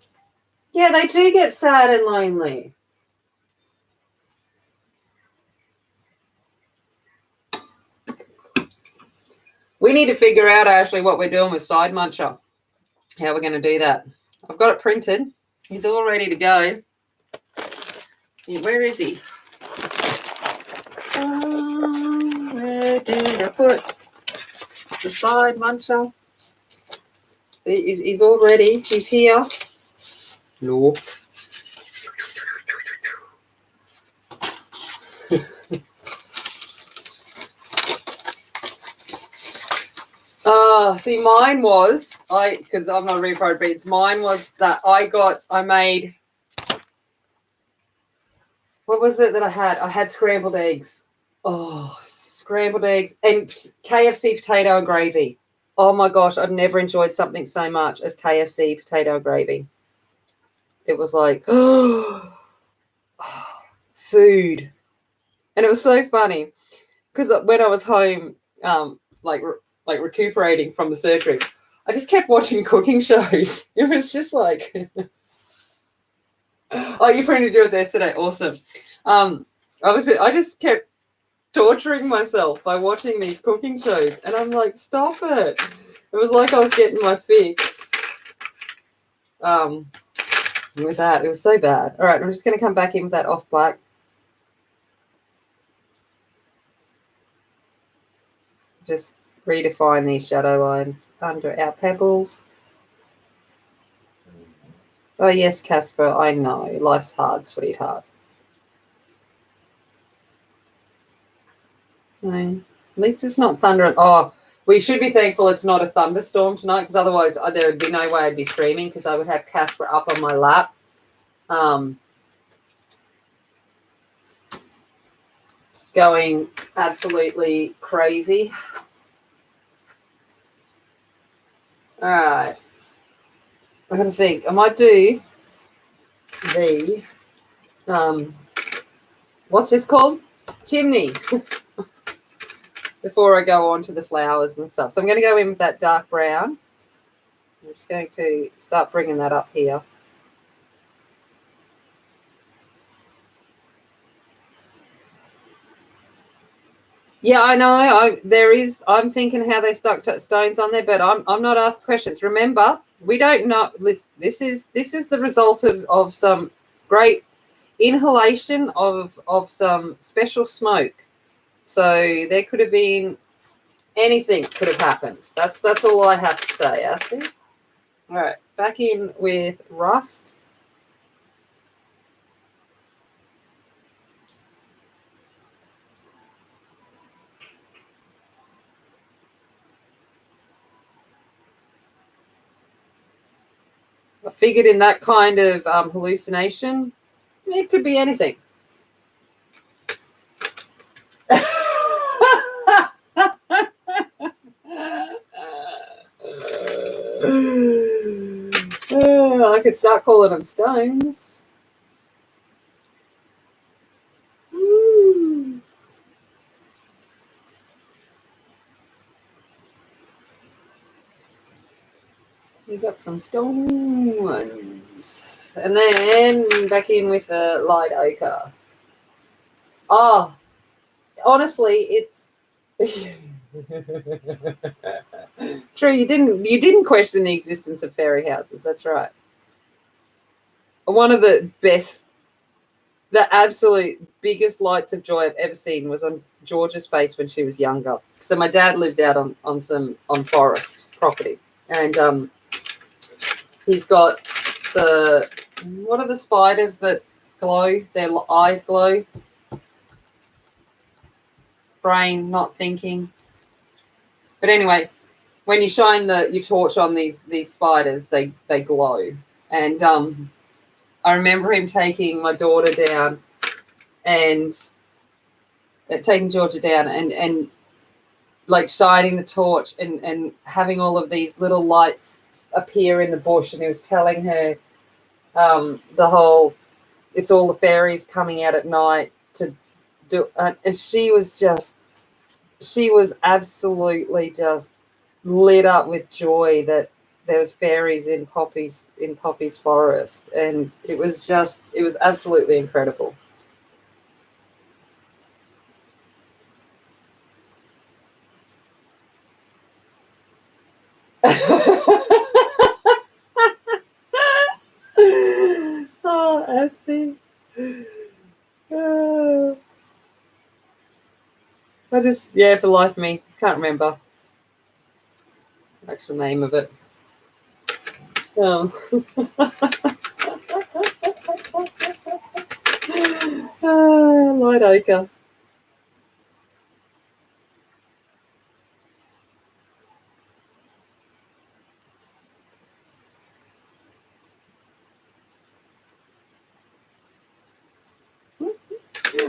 Yeah, they do get sad and lonely. We need to figure out, Ashley, what we're doing with Side Muncher. How we're going to do that. I've got it printed. He's all ready to go. Yeah, where is he? Where did I put the Side Muncher? He's all ready. He's here. No. See, mine was, because I'm not a repro beats, mine was that I made, what was it that I had? I had scrambled eggs. Oh, scrambled eggs and KFC potato and gravy. Oh my gosh, I've never enjoyed something so much as KFC potato and gravy. It was like, food. And it was so funny because when I was home, like recuperating from the surgery, I just kept watching cooking shows. It was just like, oh, you printed yours yesterday. Awesome. I just kept torturing myself by watching these cooking shows, and I'm like, stop it. It was like I was getting my fix. With that, it was so bad. All right, I'm just going to come back in with that off black. Just redefine these shadow lines under our pebbles. Oh, yes, Casper, I know. Life's hard, sweetheart. No, at least it's not thunder. Oh, we should be thankful it's not a thunderstorm tonight, because otherwise there would be no way I'd be streaming, because I would have Casper up on my lap. Going absolutely crazy. All right. I got to think. I might do the, what's this called? Chimney. Before I go on to the flowers and stuff. So I'm going to go in with that dark brown. I'm just going to start bringing that up here. Yeah, I know. I'm thinking how they stuck stones on there, but I'm not asking questions. Remember, we don't know. This is the result of some great inhalation of some special smoke. So there could have been anything could have happened. That's all I have to say, Ashley. All right, back in with rust. I figured in that kind of hallucination, it could be anything. I could start calling them stones. We got some stone ones. And then back in with a light ochre. Oh, honestly, it's true. You didn't question the existence of fairy houses. That's right. One of the absolute biggest lights of joy I've ever seen was on George's face when she was younger. So my dad lives out on forest property, and he's got what are the spiders that glow? Their eyes glow. Brain not thinking. But anyway, when you shine your torch on these spiders, they glow. And I remember him taking my daughter down and taking Georgia down and like shining the torch and having all of these little lights appear in the bush. And he was telling her the whole, it's all the fairies coming out at night to do, and she was absolutely just lit up with joy that there was fairies in Poppy's forest, and it was absolutely incredible. Oh, Aspie. I just, for life of me, can't remember the actual name of it. Oh. Light ochre.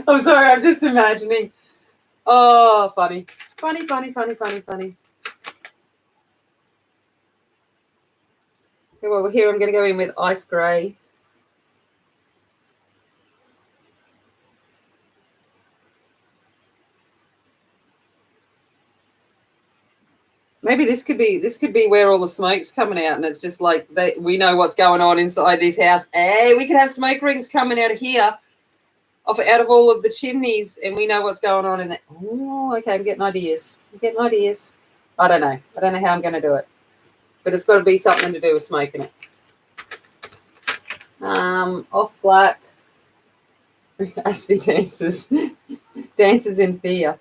I'm sorry, I'm just imagining. Oh, funny. Funny. Okay, well, here I'm going to go in with ice grey. Maybe this could be where all the smoke's coming out, and it's just like we know what's going on inside this house. Hey, we could have smoke rings coming out of here, out of all of the chimneys, and we know what's going on in there. Oh, okay, I'm getting ideas. I don't know how I'm going to do it, but it's got to be something to do with smoking it. Off black. Aspie dances in fear.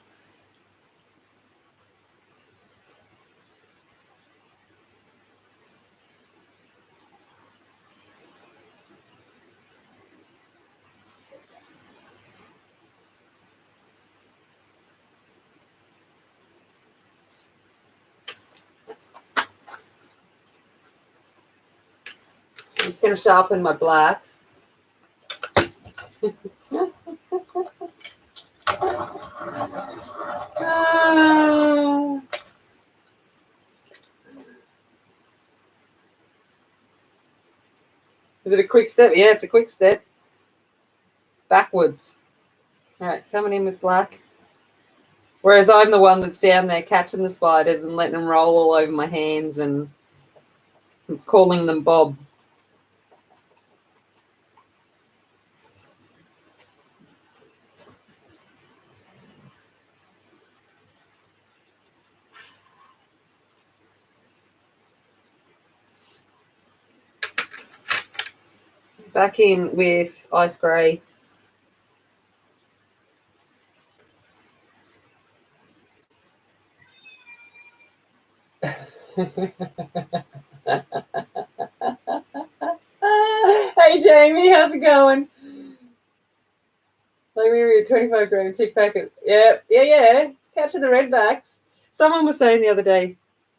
I'm just going to sharpen my black. Is it a quick step? Yeah, it's a quick step. Backwards. All right, coming in with black. Whereas I'm the one that's down there catching the spiders and letting them roll all over my hands and calling them Bob. Back in with ice grey. Hey Jamie, how's it going? Like we were 25 gram chick packet. Yeah. Catching the redbacks. Someone was saying the other day,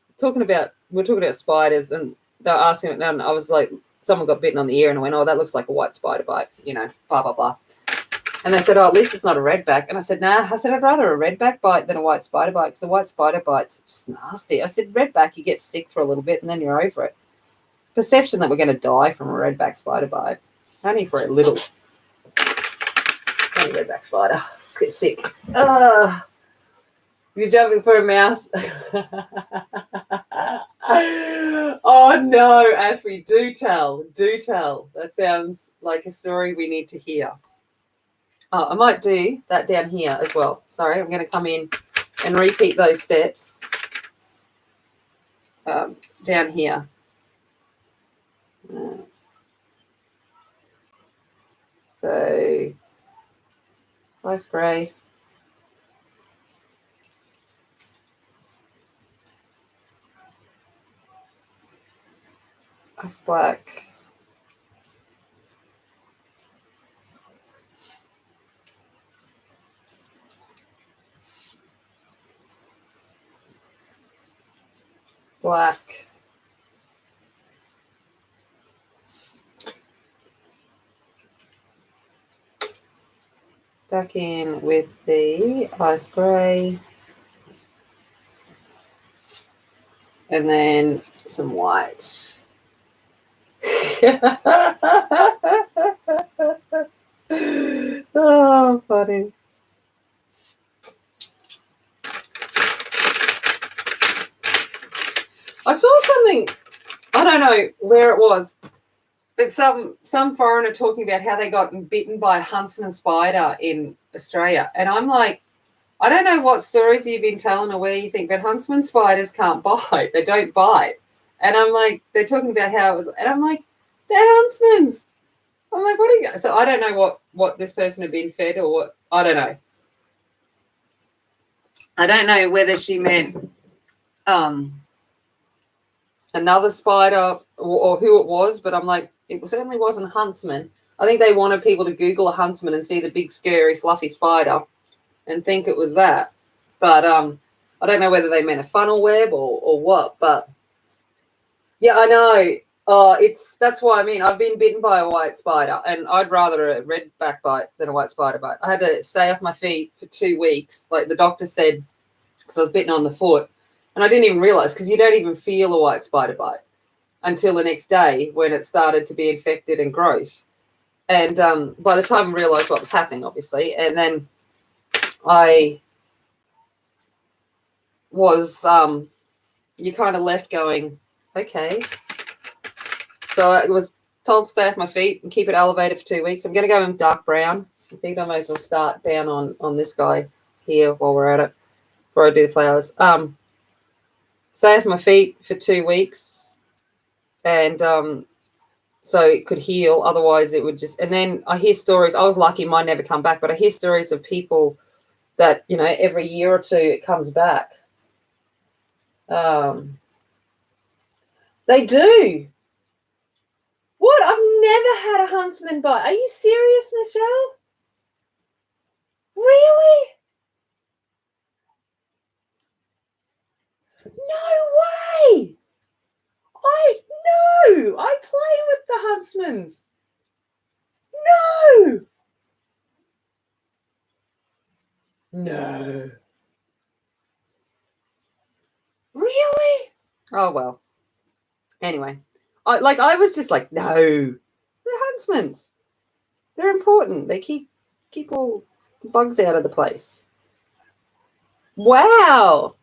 we're talking about spiders, and they were asking it, and I was like, someone got bitten on the ear, and I went, oh, that looks like a white spider bite, blah blah blah. And they said, oh, at least it's not a redback. And I said, nah. I said, I'd rather a redback bite than a white spider bite, because a white spider bite's just nasty. I said, redback, you get sick for a little bit and then you're over it. Perception that we're going to die from a redback spider bite. Only for a little. Only redback spider. Just get sick. You're jumping for a mouse. Oh no, Aspie, do tell. That sounds like a story we need to hear. Oh, I might do that down here as well. Sorry, I'm going to come in and repeat those steps down here. So, ice grey. Off black. Black. Back in with the ice grey. And then some white. Oh, funny. I saw something, I don't know where it was, but some foreigner talking about how they got bitten by a huntsman spider in Australia. And I'm like, I don't know what stories you've been telling or where you think, but huntsman spiders can't bite. They don't bite. And I'm like, they're talking about how it was, and I'm like, they're huntsmans. I'm like, what are you? So I don't know what this person had been fed or what. I don't know. I don't know whether she meant another spider or who it was, but I'm like, it certainly wasn't huntsman. I think they wanted people to Google a huntsman and see the big, scary, fluffy spider and think it was that. But I don't know whether they meant a funnel web or what. But yeah, I know. That's what I mean. I've been bitten by a white spider, and I'd rather a redback bite than a white spider bite. I had to stay off my feet for 2 weeks, like the doctor said, because I was bitten on the foot. And I didn't even realize, because you don't even feel a white spider bite until the next day when it started to be infected and gross. And by the time I realized what was happening, obviously, and then I was you're kind of left going, okay. So I was told to stay off my feet and keep it elevated for 2 weeks. I'm going to go in dark brown. I think I may as well start down on this guy here while we're at it before I do the flowers. Stay off my feet for 2 weeks, and so it could heal. Otherwise, it would just. And then I hear stories. I was lucky; mine never come back. But I hear stories of people that every year or two it comes back. They do. What? I've never had a huntsman bite. Are you serious, Michelle? Really? No way. I play with the huntsmans. No. Really? Oh well. Anyway, I was just like, no, they're huntsmans. They're important. They keep all the bugs out of the place. Wow.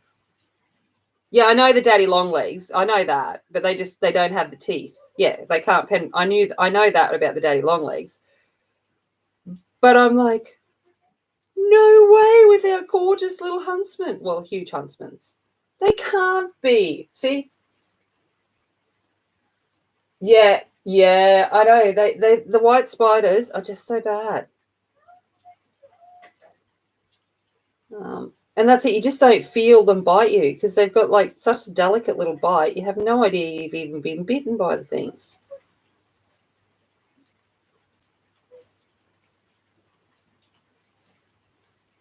Yeah, I know the daddy long legs. I know that, but they don't have the teeth. Yeah, they can't pen. I know that about the daddy long legs. But I'm like, no way with our gorgeous little huntsmen. Well, huge huntsmans. They can't be. See? Yeah, I know. The white spiders are just so bad. And that's it. You just don't feel them bite you because they've got like such a delicate little bite. You have no idea you've even been bitten by the things.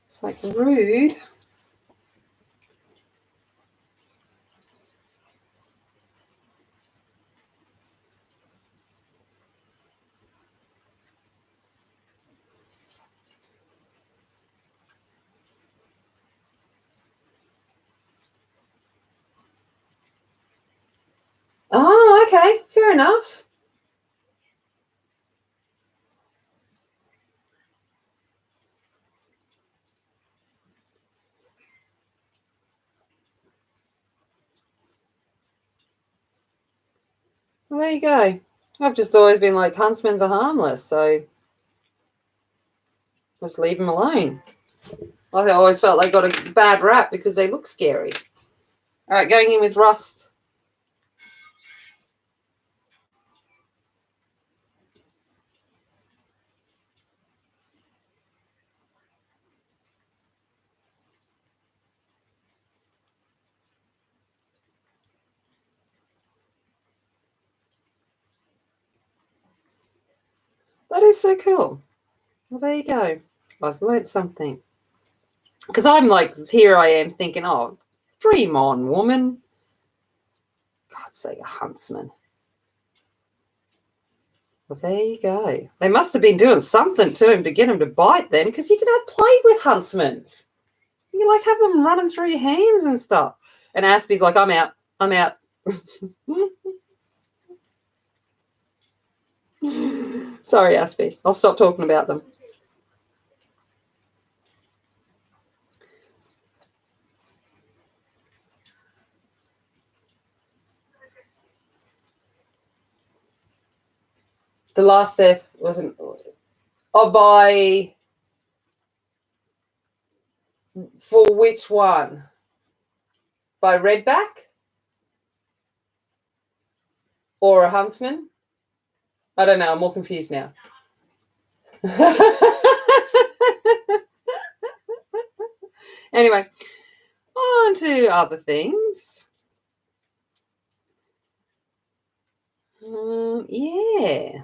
It's like rude. Oh, okay. Fair enough. Well, there you go. I've just always been like, huntsmen are harmless, so just leave them alone. I always felt they got a bad rap because they look scary. All right, going in with rust. That is so cool. Well, there you go. I've learned something. Because I'm like, here I am thinking, oh, dream on, woman. God's sake, a huntsman. Well, there you go. They must have been doing something to him to get him to bite then, because you can have play with huntsmen. You can like have them running through your hands and stuff. And Aspie's like, I'm out. Sorry, Aspie. I'll stop talking about them. The last F wasn't. Oh, by. For which one? By Redback? Or a huntsman? I don't know. I'm more confused now. Anyway, on to other things. Yeah.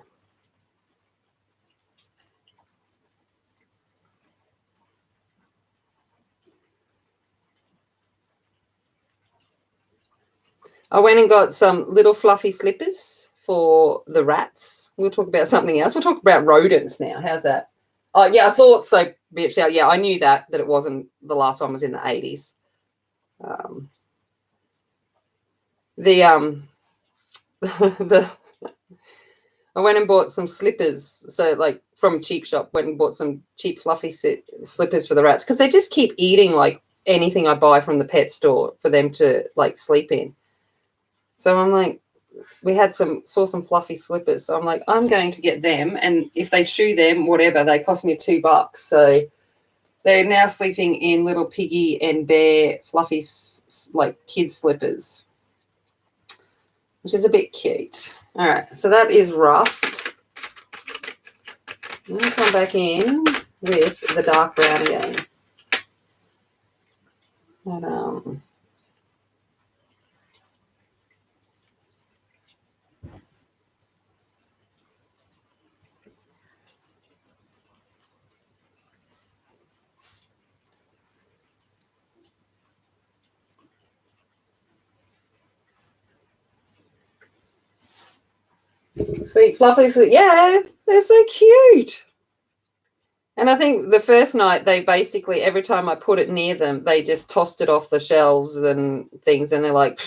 I went and got some little fluffy slippers for the rats. We'll talk about something else. We'll talk about rodents now. How's that? Oh, yeah, I thought so, bitch. Yeah, I knew that it wasn't, the last one was in the 80s. I went and bought some slippers. So, like, from Cheap Shop, went and bought some cheap fluffy slippers for the rats because they just keep eating, like, anything I buy from the pet store for them to, like, sleep in. So I'm like, we saw some fluffy slippers. So I'm like, I'm going to get them. And if they chew them, whatever, they cost me $2. So they're now sleeping in little piggy and bear fluffy, like kids slippers, which is a bit cute. All right. So that is Rust. I'm going to come back in with the dark brown again. And, sweet fluffies, yeah, they're so cute. And I think the first night they basically, every time I put it near them, they just tossed it off the shelves and things, and they're like,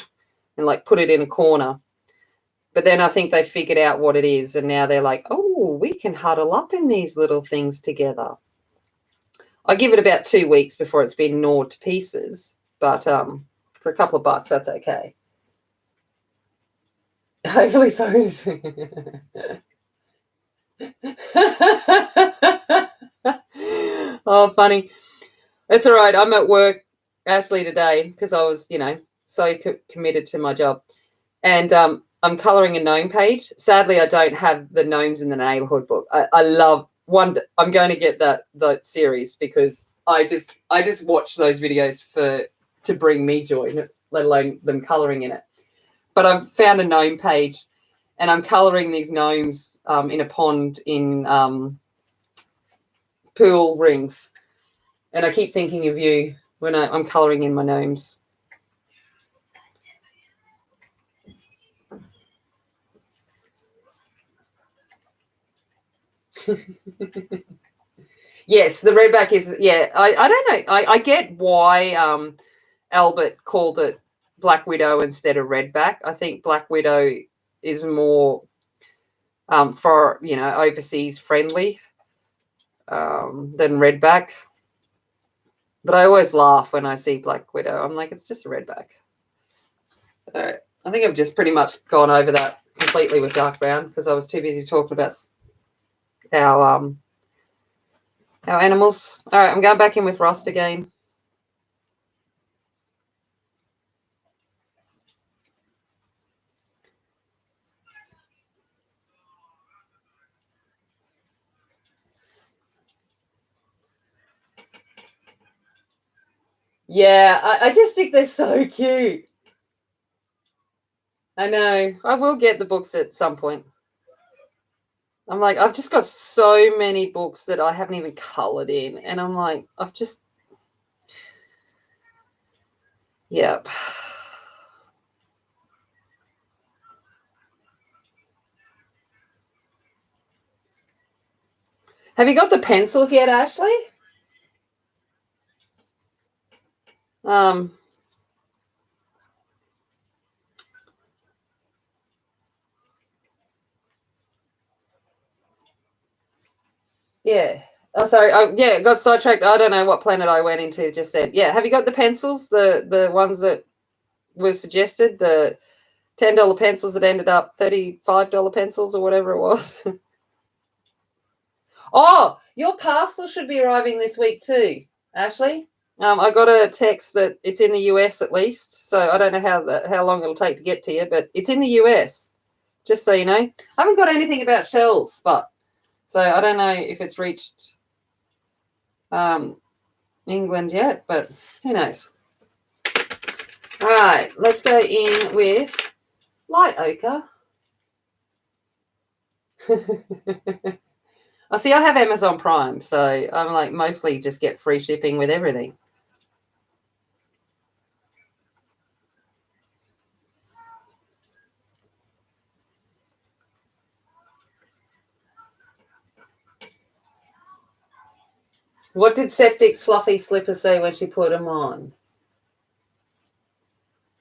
and like put it in a corner. But then I think they figured out what it is, and now they're like, oh, we can huddle up in these little things together. I give it about 2 weeks before it's been gnawed to pieces, but for a couple of bucks, that's okay. Hopefully, phones. Oh, funny. It's all right. I'm at work, Ashley, today because I was, so committed to my job. And I'm colouring a gnome page. Sadly, I don't have the Gnomes in the Neighbourhood book. I love one. I'm going to get that series because I just watch those videos to bring me joy, let alone them colouring in it. But I've found a gnome page, and I'm colouring these gnomes in a pond in pool rings. And I keep thinking of you when I'm colouring in my gnomes. Yes, the redback is, yeah, I don't know. I get why Albert called it Black Widow instead of redback. I think Black Widow is more for, overseas friendly than redback. But I always laugh when I see Black Widow. I'm like, it's just a redback. All right. I think I've just pretty much gone over that completely with dark brown because I was too busy talking about our animals. All right, I'm going back in with Rust again. Yeah, I just think they're so cute. I know. I will get the books at some point. I'm like, I've just got so many books that I haven't even coloured in. And I'm like, yep. Have you got the pencils yet, Ashley? Yeah. Oh, sorry. Yeah, got sidetracked. I don't know what planet I went into just then. Yeah. Have you got the pencils? The ones that were suggested, the $10 pencils that ended up $35 pencils or whatever it was. Oh, your parcel should be arriving this week too, Ashley. I got a text that it's in the US at least, so I don't know how long it'll take to get to you, but it's in the US. Just so you know, I haven't got anything about shells, but so I don't know if it's reached England yet, but who knows? All right, let's go in with light ochre. I see. I have Amazon Prime, so I'm like mostly just get free shipping with everything. What did Septic's fluffy slipper say when she put them on?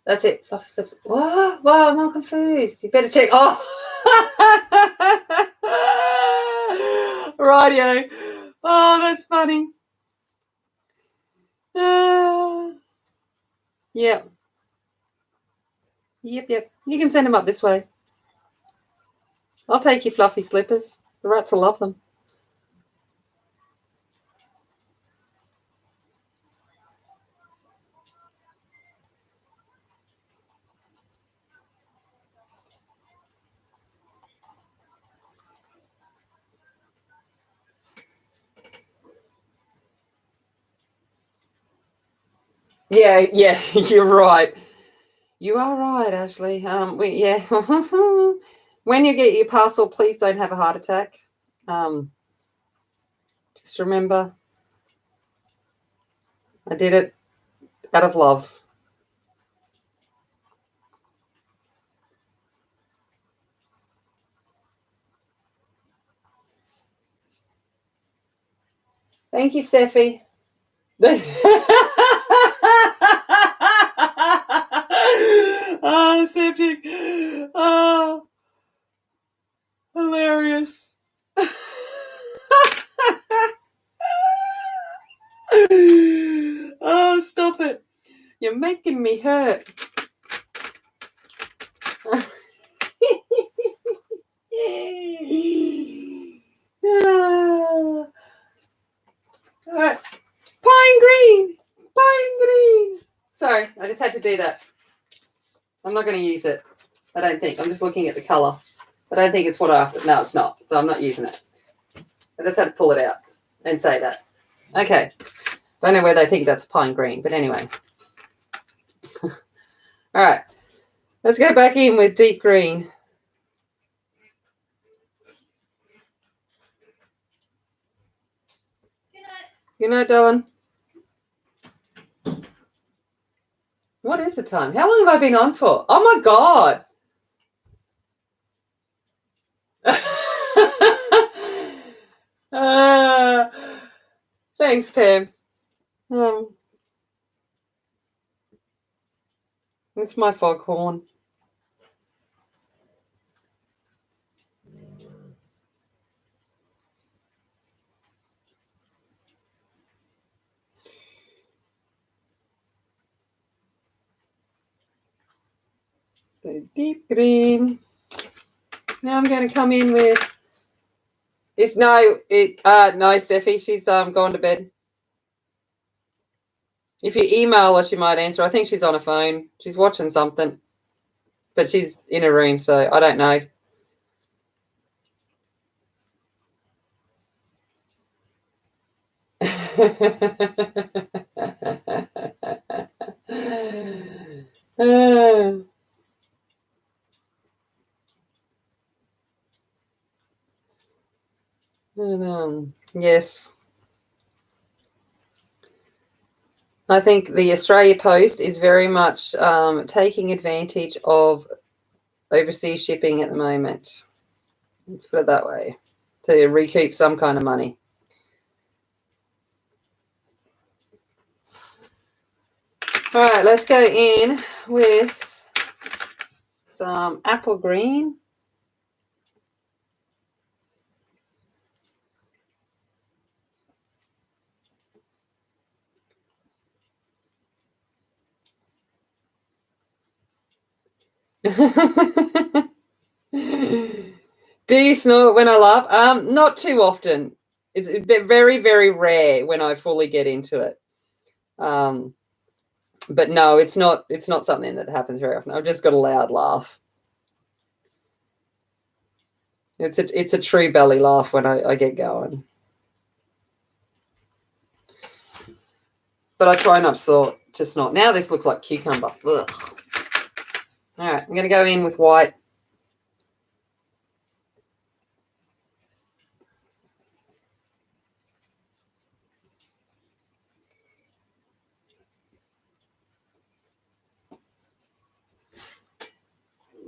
That's it. Fluffy slippers. Wow, I'm all confused. You better check. Oh, rightio. Oh, that's funny. Yeah. Yep. You can send them up this way. I'll take your fluffy slippers. The rats will love them. Yeah, you're right. You are right, Ashley. When you get your parcel, please don't have a heart attack. Just remember, I did it out of love. Thank you, Steffi. Oh, septic. Oh, hilarious. Oh, stop it. You're making me hurt. All right. Pine green. Sorry, I just had to do that. I'm not going to use it. I don't think. I'm just looking at the colour. I don't think it's what I after. No, it's not. So I'm not using it. I just had to pull it out and say that. Okay. Don't know where they think that's pine green, but anyway. All right. Let's go back in with deep green. Good night, darling. What is the time? How long have I been on for? Oh, my God. Thanks, Pam. It's my foghorn. The deep green. Now I'm going to come in with. No, Steffi. She's gone to bed. If you email her, she might answer. I think she's on her phone. She's watching something, but she's in her room, so I don't know. Yes. I think the Australia Post is very much taking advantage of overseas shipping at the moment. Let's put it that way, to recoup some kind of money. All right, let's go in with some apple green. Do you snort when I laugh? Not too often. It's very, very rare when I fully get into it. But no, it's not something that happens very often. I've just got a loud laugh. It's a true belly laugh when I get going. But I try not to snort. Now this looks like cucumber. Ugh. All right, I'm going to go in with white.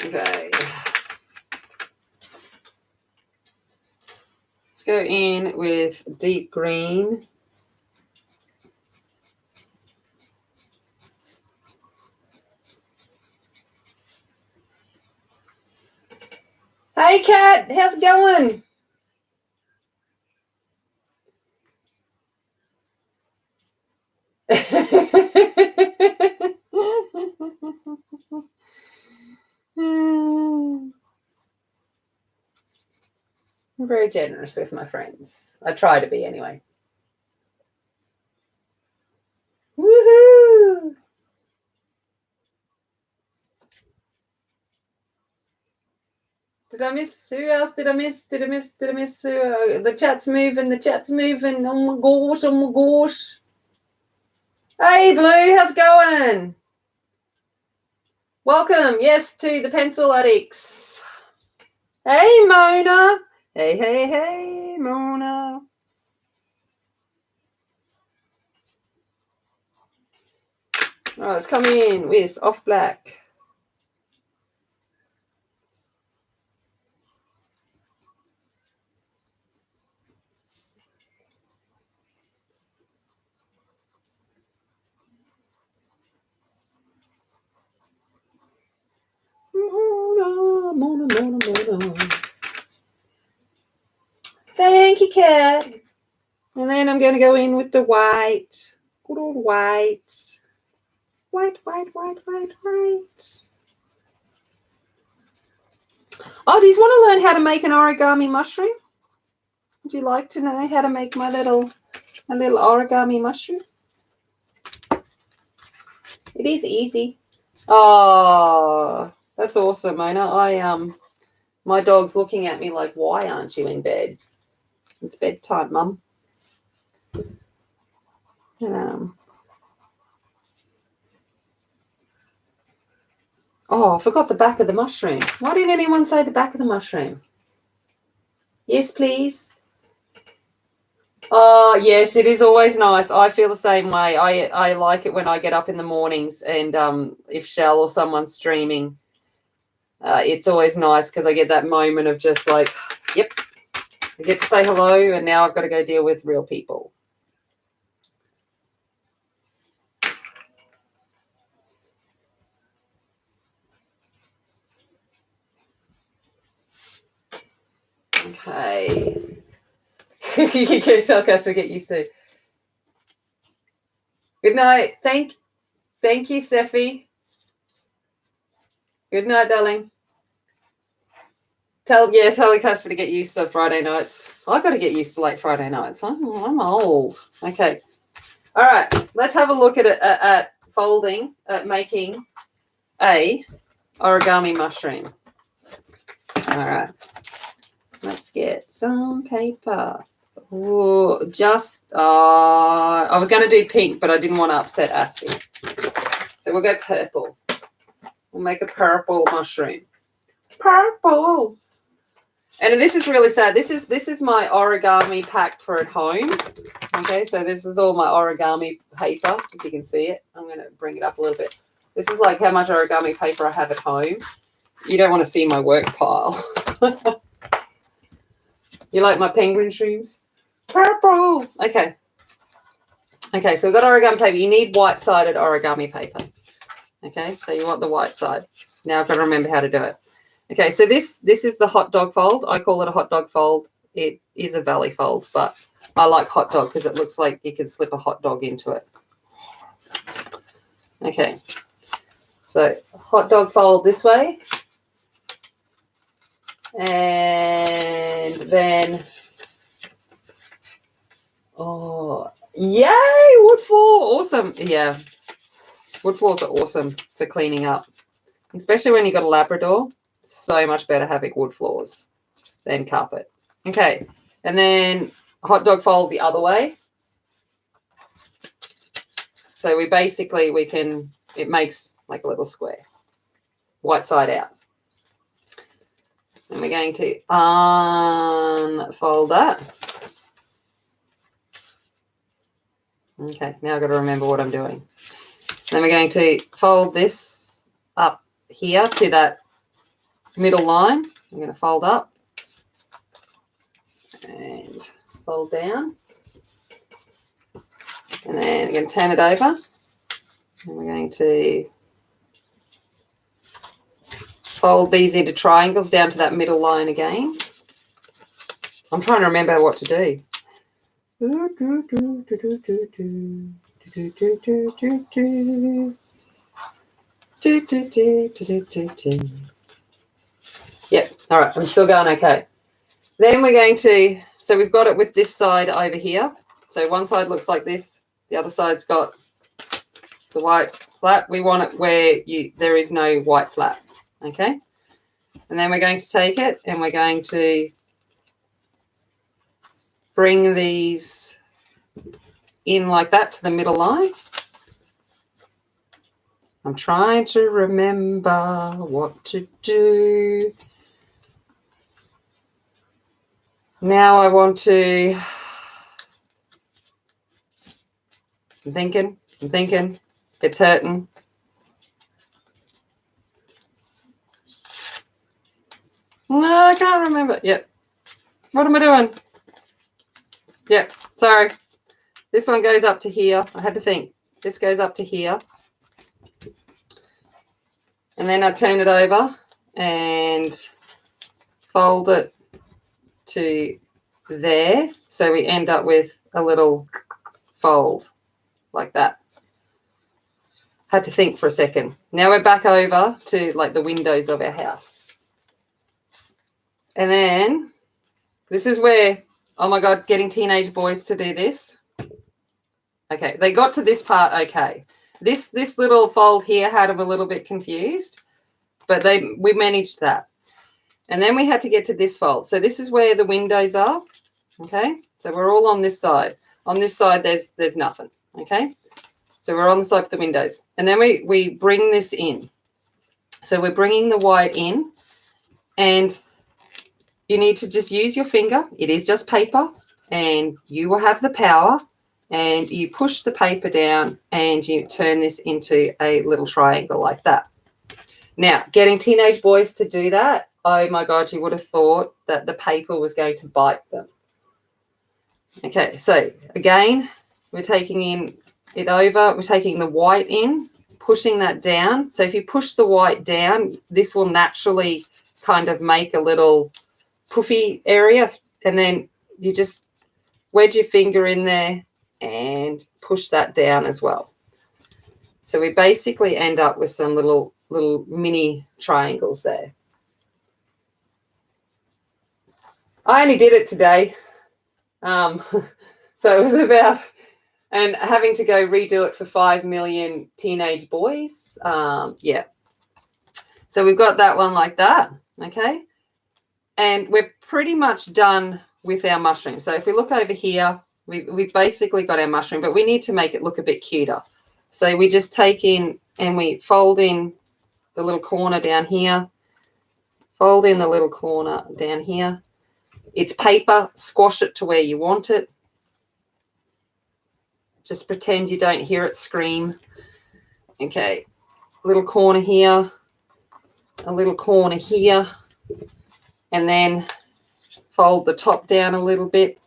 Okay. Let's go in with deep green. Hey, Kat, how's it going? I'm very generous with my friends. I try to be anyway. Woohoo! Did I miss? Who else did I miss? Did I miss? The chat's moving. The chat's moving. Oh my gosh. Oh my gosh. Hey, Blue. How's it going? Welcome. Yes, to the Pencil Addicts. Hey, Mona. Hey, Mona. Oh, it's coming in with off black. Mona. Thank you, Kat. And then I'm going to go in with the white. Good old white. White. Oh, do you want to learn how to make an origami mushroom? Would you like to know how to make my little origami mushroom? It is easy. Oh, that's awesome, Mona. My dog's looking at me like, why aren't you in bed? It's bedtime, Mum. Oh, I forgot the back of the mushroom. Why didn't anyone say the back of the mushroom? Yes, please. Oh, yes, it is always nice. I feel the same way. I like it when I get up in the mornings and if Shell or someone's streaming, it's always nice because I get that moment of just like, yep, I get to say hello and now I've got to go deal with real people. Okay. You can tell Casper get used to. Good night. Thank you, Seffi. Good night, darling. Tell Casper to get used to Friday nights. I got to get used to late Friday nights. I'm old. Okay. All right. Let's have a look at making a origami mushroom. All right. Let's get some paper. Oh, I was going to do pink, but I didn't want to upset Asti. So we'll go purple. We'll make a purple mushroom. Purple. And this is really sad. This is my origami pack for at home. Okay, so this is all my origami paper, if you can see it. I'm going to bring it up a little bit. This is like how much origami paper I have at home. You don't want to see my work pile. You like my penguin shoes? Purple. Okay. Okay, so we've got origami paper. You need white-sided origami paper. Okay, so you want the white side. Now I've got to remember how to do it. Okay, so this is the hot dog fold. I call it a hot dog fold. It is a valley fold, but I like hot dog because it looks like you can slip a hot dog into it. Okay, so hot dog fold this way. And then, oh, yay, wood floor. Awesome. Yeah, wood floors are awesome for cleaning up, especially when you've got a Labrador. So much better having wood floors than carpet. Okay, and then hot dog fold the other way. So it makes like a little square, white side out. And we're going to unfold that. Okay, now I've got to remember what I'm doing. Then we're going to fold this up here to that middle line. I'm going to fold up and fold down. And then I'm going to turn it over. And we're going to fold these into triangles down to that middle line again. I'm trying to remember what to do. Yep. All right. I'm still going okay. Then we're going to, so we've got it with this side over here. So one side looks like this. The other side's got the white flap. We want it where there is no white flap. Okay. And then we're going to take it and we're going to bring these in like that to the middle line. I'm trying to remember what to do. Now I want to, I'm thinking, it's hurting. No, I can't remember. Yep. What am I doing? Yep, sorry. This one goes up to here. I had to think. This goes up to here. And then I turn it over and fold it to there. So we end up with a little fold like that. Had to think for a second. Now we're back over to like the windows of our house. And then this is where, oh my God, getting teenage boys to do this. Okay, they got to this part okay. This little fold here had them a little bit confused, but we managed that. And then we had to get to this fold. So this is where the windows are. Okay, so we're all on this side. On this side, there's nothing. Okay, so we're on the side of the windows. And then we bring this in. So we're bringing the white in, and you need to just use your finger. It is just paper, and you will have the power. And you push the paper down and you turn this into a little triangle like that. Now, getting teenage boys to do that, oh my God, you would have thought that the paper was going to bite them. Okay, so again, we're taking it over, we're taking the white in, pushing that down. So if you push the white down, this will naturally kind of make a little puffy area, and then you just wedge your finger in there and push that down as well. So we basically end up with some little mini triangles there. I only did it today. So it was about, and having to go redo it for 5 million teenage boys. Yeah. So we've got that one like that. Okay. And we're pretty much done with our mushroom. So if we look over here, we've basically got our mushroom, but we need to make it look a bit cuter. So we just take in and we fold in the little corner down here, fold in the little corner down here. It's paper, squash it to where you want it. Just pretend you don't hear it scream. Okay, little corner here, a little corner here, and then fold the top down a little bit.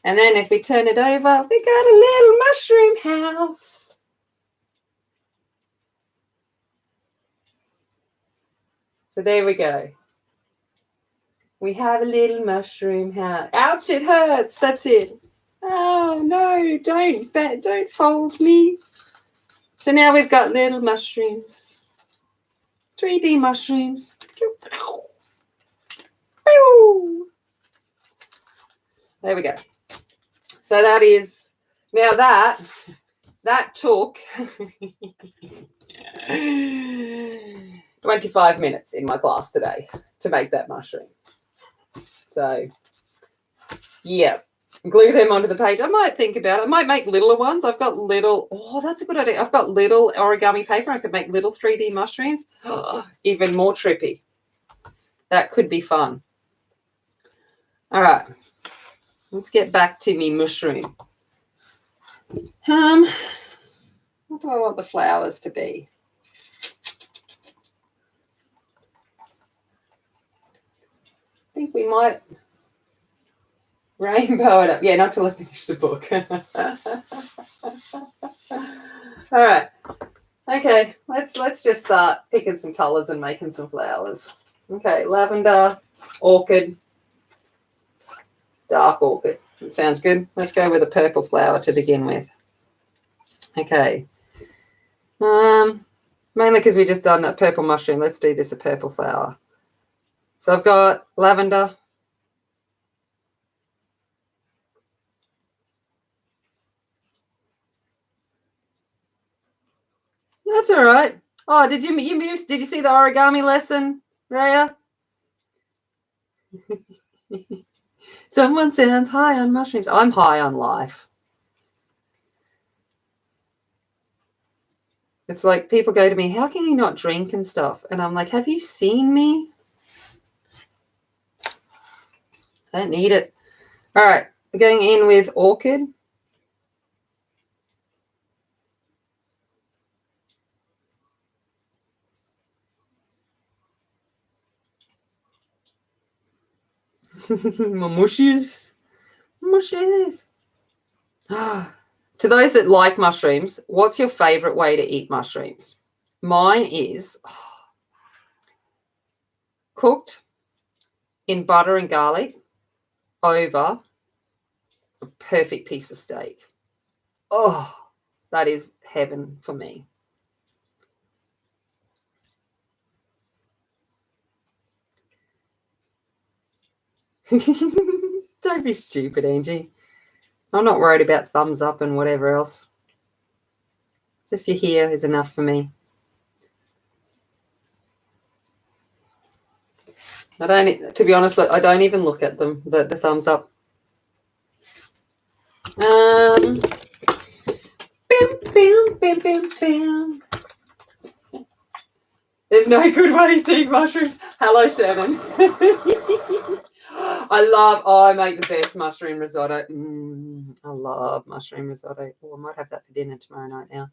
And then if we turn it over, we got a little mushroom house. So there we go. We have a little mushroom house. Ouch, it hurts. That's it. Oh, no, don't fold me. So now we've got little mushrooms. 3D mushrooms. There we go. So that is, now that took 25 minutes in my class today to make that mushroom. So, yeah, glue them onto the page. I might think about it. I might make littler ones. I've got little, oh, that's a good idea. I've got little origami paper. I could make little 3D mushrooms. Oh, even more trippy. That could be fun. All right. Let's get back to me mushroom. What do I want the flowers to be? I think we might rainbow it up. Yeah, not till I finish the book. All right. Okay, let's just start picking some colours and making some flowers. Okay, lavender, orchid, dark orchid. That sounds good. Let's go with a purple flower to begin with. Okay. Mainly because we just done a purple mushroom. Let's do this a purple flower. So I've got lavender. That's all right. Oh, did you see the origami lesson, Rhea? Someone sounds high on mushrooms. I'm high on life. It's like people go to me, how can you not drink and stuff? And I'm like, have you seen me? I don't need it. All right, we're going in with orchid. My mushies. Mushies. To those that like mushrooms, what's your favorite way to eat mushrooms? Mine is cooked in butter and garlic over a perfect piece of steak. Oh, that is heaven for me. Don't be stupid, Angie. I'm not worried about thumbs up and whatever else. Just your here is enough for me. To be honest, I don't even look at them, the thumbs up. Bam, bam, bam, bam, bam. There's no good ways to eat mushrooms. Hello, Shannon. I make the best mushroom risotto. I love mushroom risotto. Oh, I might have that for dinner tomorrow night now.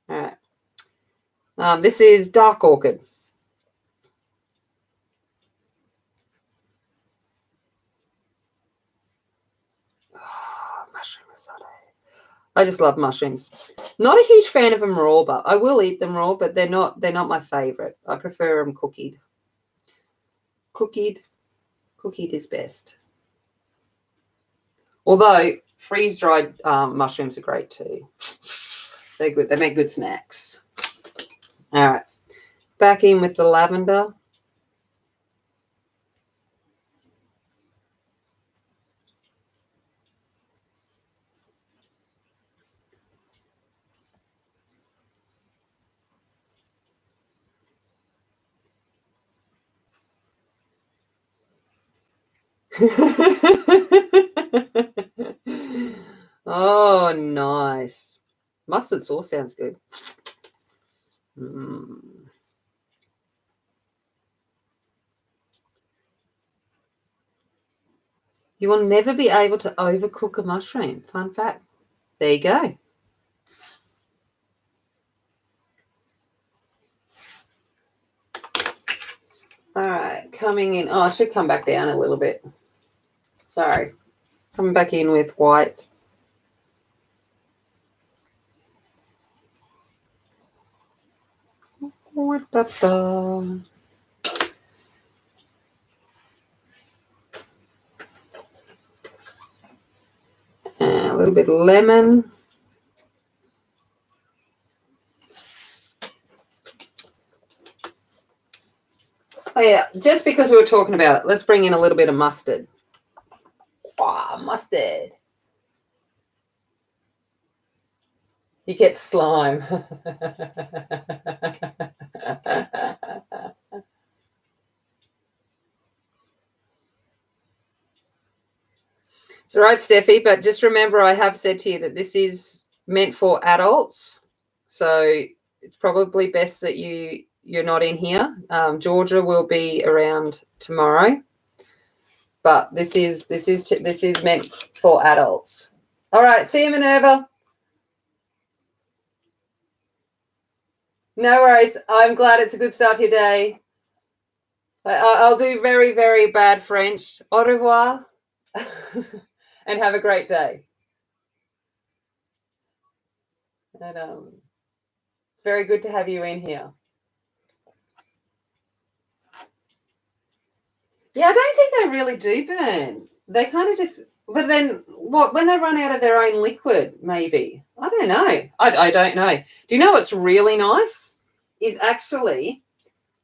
All right. This is dark orchid. Oh, mushroom risotto. I just love mushrooms. Not a huge fan of them raw, but I will eat them raw, but they're not my favorite. I prefer them cookied. Cookied is best. Although freeze-dried mushrooms are great too. They're good. They make good snacks. All right. Back in with the lavender. Oh, nice. Mustard sauce sounds good. You will never be able to overcook a mushroom. Fun fact. There you go. All right, coming in. Oh, I should come back down a little bit. Sorry. Coming back in with white. And a little bit of lemon. Oh, yeah, just because we were talking about it, let's bring in a little bit of mustard. Wow, mustard. You get slime. It's all right, Steffi, but just remember I have said to you that this is meant for adults. So it's probably best that you're not in here. Georgia will be around tomorrow. But this is meant for adults. All right, see you, Minerva. No worries. I'm glad it's a good start to your day. I'll do very, very bad French. Au revoir. And have a great day. And it's very good to have you in here. Yeah, I don't think they really do burn. They kind of just, but then what, when they run out of their own liquid, maybe. I don't know. I don't know. Do you know what's really nice? Is actually,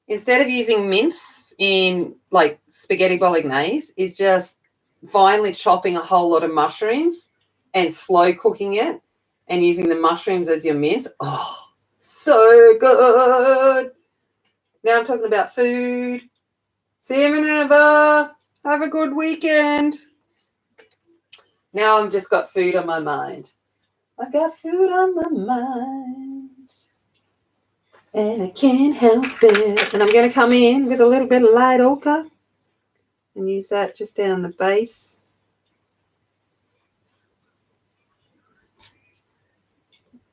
instead of using mince in like spaghetti bolognese is just finely chopping a whole lot of mushrooms and slow cooking it and using the mushrooms as your mince. Oh, so good. Now I'm talking about food. See you in a bar. Have a good weekend. Now I've just got food on my mind. I got food on my mind. And I can't help it. And I'm going to come in with a little bit of light ochre and use that just down the base.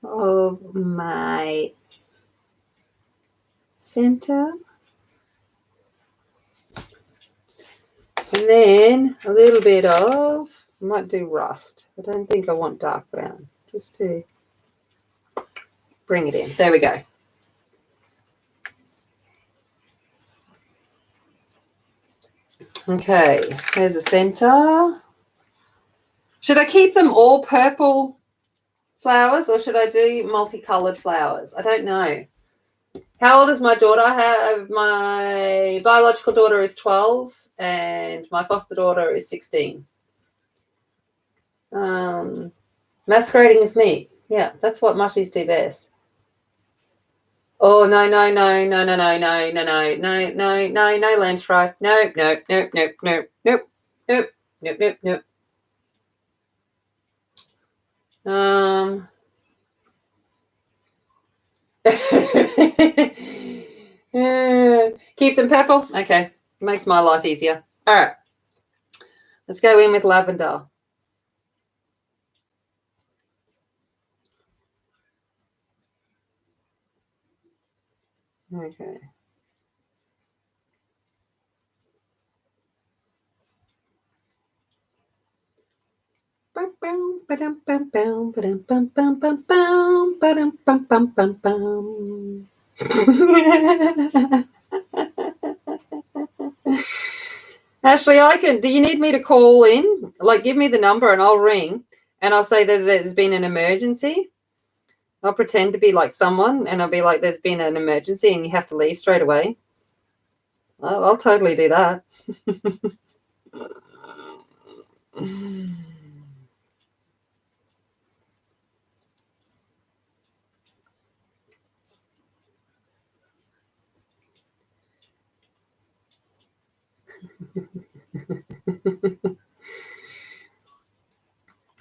Of my center. And then a little bit of, I might do rust. I don't think I want dark brown. Just to bring it in. There we go. Okay, there's the center. Should I keep them all purple flowers or should I do multicolored flowers? I don't know. How old is my daughter? My biological daughter is 12 and my foster daughter is 16. Masquerading as me. Yeah, that's what mushies do best. Oh, no, lens fry. No. Keep them purple. Okay, makes my life easier. All right, let's go in with lavender. Okay. Ashley, do you need me to call in? Like, give me the number and I'll ring and I'll say that there's been an emergency. I'll pretend to be like someone and I'll be like, there's been an emergency and you have to leave straight away. I'll totally do that.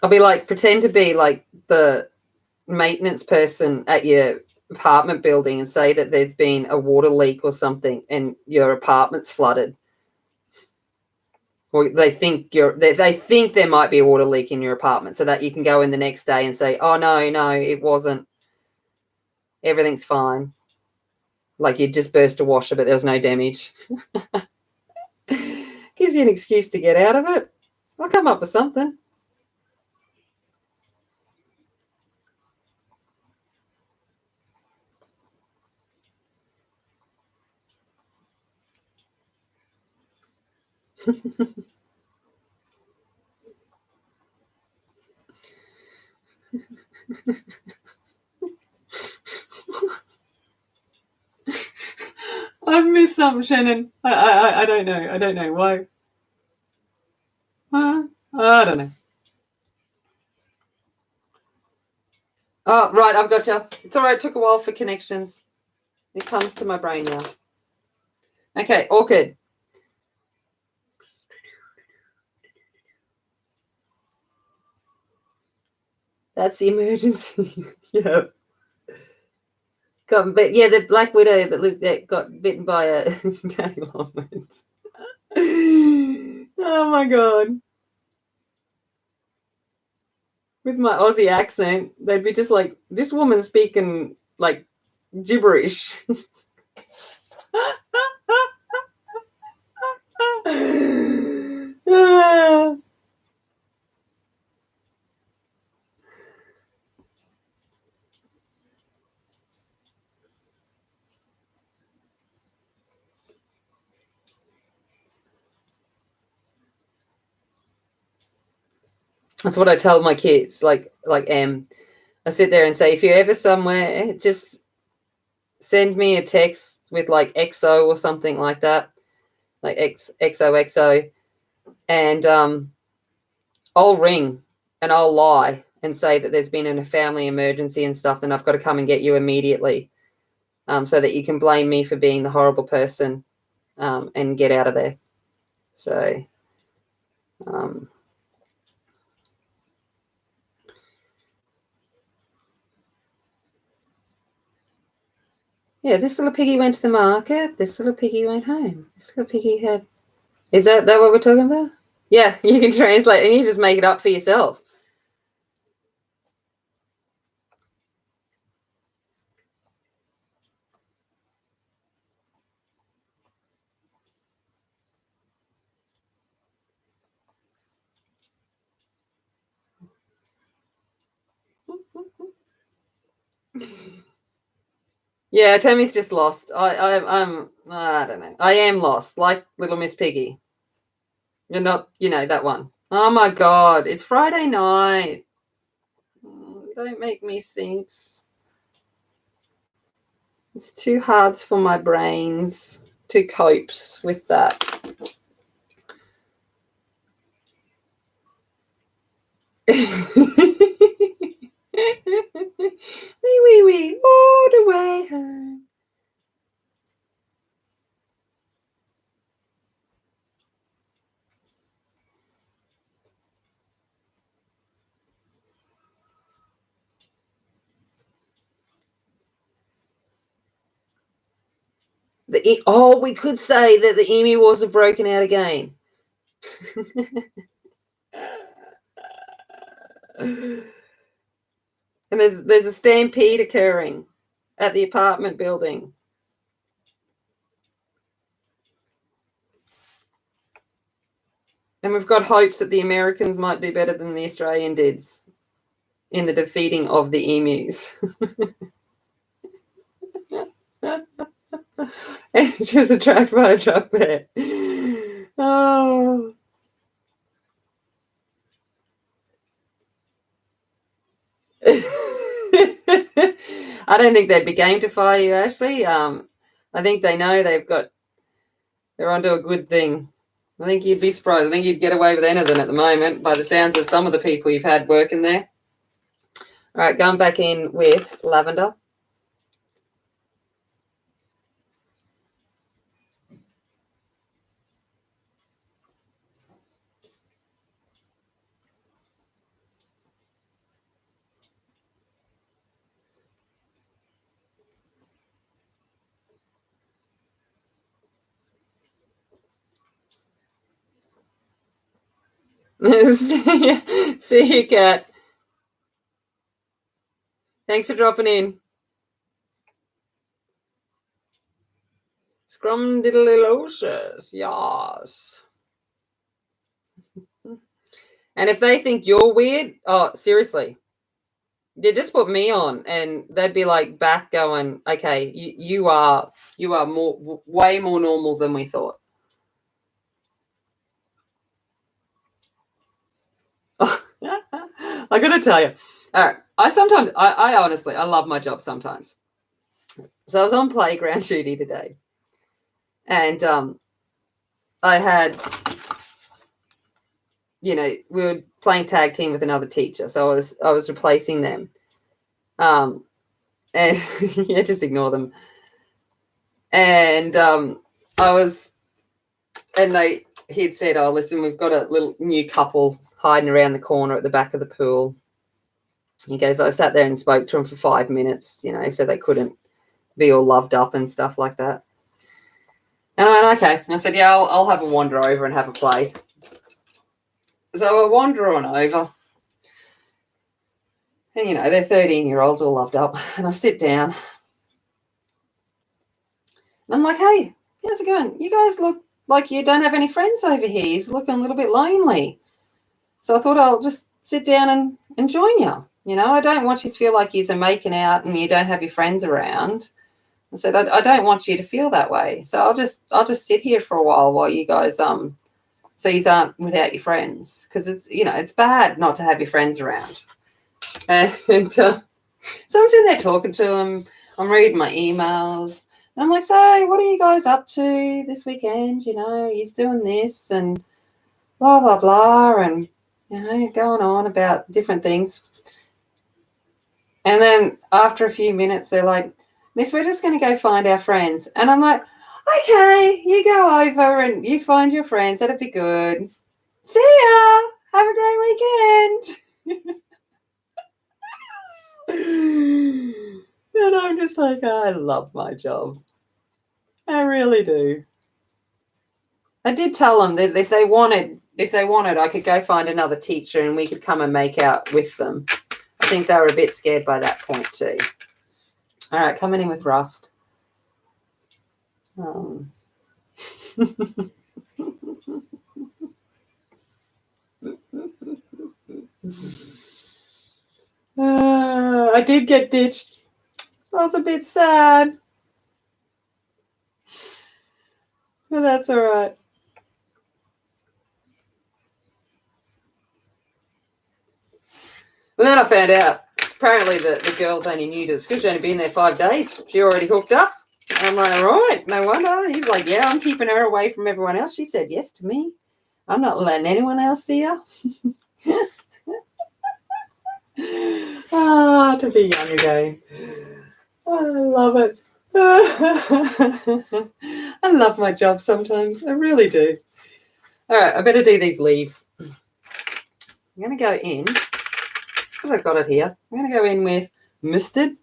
I'll be like, pretend to be like the maintenance person at your apartment building and say that there's been a water leak or something and your apartment's flooded. Or they think there might be a water leak in your apartment so that you can go in the next day and say, oh, no, it wasn't. Everything's fine. Like you just burst a washer, but there was no damage. Gives you an excuse to get out of it. I'll come up with something. I've missed something, Shannon. I don't know. I don't know why. I don't know. Oh, right. I've got you. It's all right. It took a while for connections. It comes to my brain now. Okay. Orchid. That's the emergency. Yeah. But yeah, the black widow that lives there got bitten by a daddy longlegs. Oh my god! With my Aussie accent, they'd be just like, "This woman's speaking like gibberish." That's what I tell my kids. I sit there and say, if you're ever somewhere, just send me a text with like XO or something like that, like XOXO, and I'll ring and I'll lie and say that there's been a family emergency and stuff, and I've got to come and get you immediately, so that you can blame me for being the horrible person, and get out of there. So, yeah, this little piggy went to the market. This little piggy went home. This little piggy had... Is that what we're talking about? Yeah, you can translate and you just make it up for yourself. Yeah, Tammy's just lost. I don't know. I am lost, like Little Miss Piggy. You're not, that one. Oh my God, it's Friday night. Don't make me sinks. It's too hard for my brains to cope with that. Wee, all the way home. We could say that the emu wars have broken out again. And there's a stampede occurring at the apartment building. And we've got hopes that the Americans might do better than the Australian did in the defeating of the emus. And just a track by a truck there. Oh. I don't think they'd be game to fire you, Ashley. I think they know they're onto a good thing. I think you'd be surprised. I think you'd get away with anything at the moment by the sounds of some of the people you've had working there. All right, going back in with lavender. See you, Kat. Thanks for dropping in. Scrumdiddlylocious, yes. And if they think you're weird, oh, seriously, they just put me on, and they'd be like back going, okay, you are way more normal than we thought. I gotta tell you, all right. I honestly love my job sometimes. So I was on playground duty today, and I had, we were playing tag team with another teacher, so I was replacing them, and yeah, just ignore them. And he'd said, oh, listen, we've got a little new couple hiding around the corner at the back of the pool. He goes, I sat there and spoke to them for 5 minutes, so they couldn't be all loved up and stuff like that. And I went, okay. I said, yeah, I'll have a wander over and have a play. So I wander on over. And, they're 13-year-olds all loved up. And I sit down. And I'm like, hey, how's it going? You guys look like you don't have any friends over here. You're looking a little bit lonely. So I thought I'll just sit down and join you. I don't want you to feel like you're making out and you don't have your friends around. I said, I don't want you to feel that way. So I'll just sit here for a while you guys so you aren't without your friends, because it's bad not to have your friends around. And so I'm sitting there talking to them. I'm reading my emails. And I'm like, so what are you guys up to this weekend? You know, he's doing this and blah, blah, blah. And, you know, going on about different things. And then after a few minutes, they're like, Miss, we're just going to go find our friends. And I'm like, okay, you go over and you find your friends. That'd be good. See ya. Have a great weekend. And I'm just like, I love my job. I really do. I did tell them that if they wanted, I could go find another teacher and we could come and make out with them. I think they were a bit scared by that point too. All right, coming in with Rust. I did get ditched. I was a bit sad. But that's all right. Well, then I found out, apparently the girls only knew this because she'd only been there 5 days. She already hooked up. I'm like, right, no wonder. He's like, yeah, I'm keeping her away from everyone else. She said yes to me. I'm not letting anyone else see her. To be young again. I love it. I love my job sometimes. I really do. All right, I better do these leaves. I'm going to go in, because I've got it here, I'm going to go in with mustard.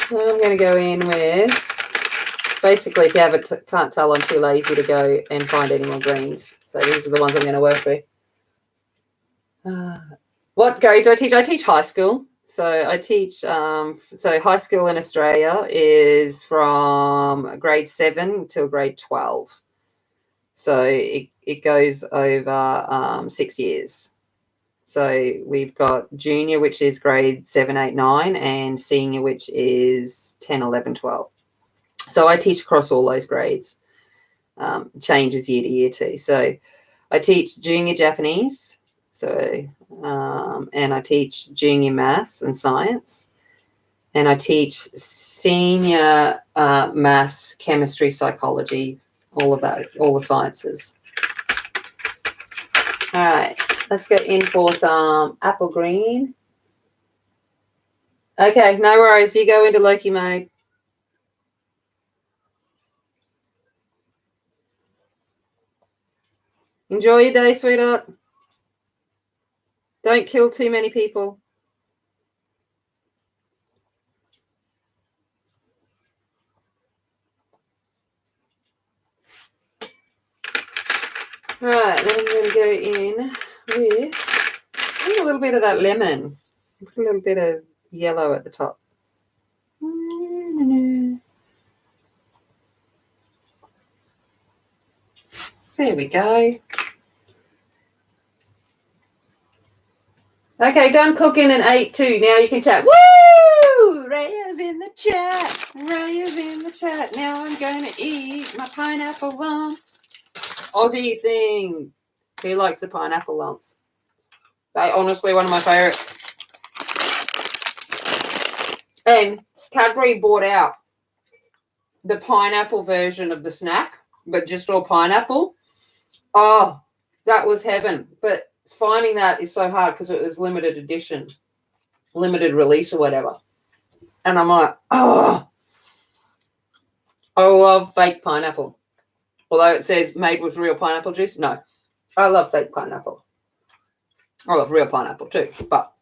I'm going to go in with, basically, if you can't tell, I'm too lazy to go and find any more greens. So these are the ones I'm going to work with. What grade do I teach? I teach high school. So I teach, so high school in Australia is from grade 7 till grade 12. So it goes over 6 years. So we've got junior, which is grade 7, 8, 9, and senior, which is 10, 11, 12. So I teach across all those grades. Changes year to year too. So I teach junior Japanese. So, and I teach junior maths and science. And I teach senior maths, chemistry, psychology, all of that, all the sciences. All right. Let's go in for some apple green. Okay, no worries. You go into Loki mode. Enjoy your day, sweetheart. Don't kill too many people. All right, then I'm going to go in with a little bit of that lemon. Put a little bit of yellow at the top. There we go. Okay, done cooking and ate too. Now you can chat. Woo! Raya's in the chat. Raya's in the chat. Now I'm going to eat my pineapple lumps. Aussie thing. Who likes the pineapple lumps? They honestly one of my favourite. And Cadbury bought out the pineapple version of the snack, but just all pineapple. Oh, that was heaven. But finding that is so hard because it was limited edition, limited release or whatever. And I'm like, oh, I love fake pineapple. Although it says made with real pineapple juice. No, I love fake pineapple. I love real pineapple too. But,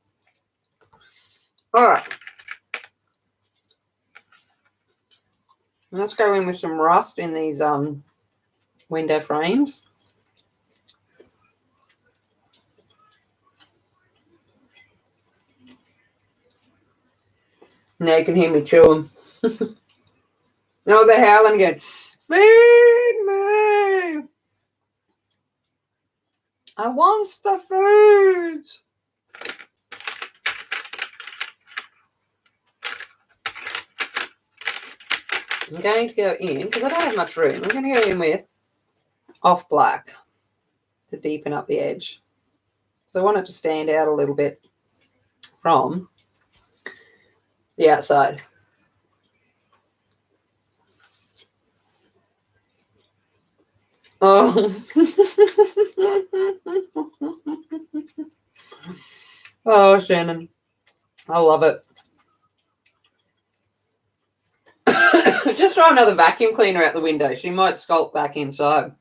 all right. Let's go in with some rust in these window frames. Now you can hear me chewing. No, they're howling again. Feed me. I want the food. I'm going to go in, because I don't have much room, I'm going to go in with off black. to deepen up the edge. So I want it to stand out a little bit from the outside. Oh. Oh, Shannon. I love it. Just throw another vacuum cleaner out the window. She might skulk back inside.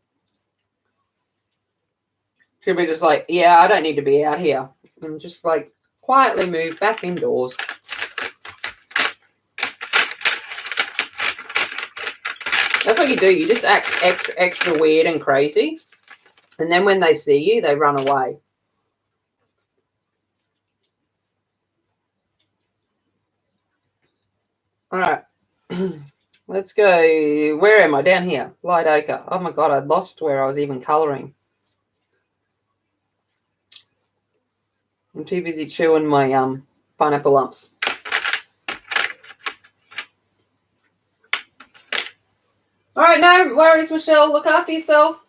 She'll be just like, yeah, I don't need to be out here. And just like quietly move back indoors. That's what you do. You just act extra weird and crazy. And then when they see you, they run away. All right. Let's go. Where am I? Down here. Light ochre. Oh, my God. I lost where I was even colouring. I'm too busy chewing my pineapple lumps. All right. No worries, Michelle. Look after yourself.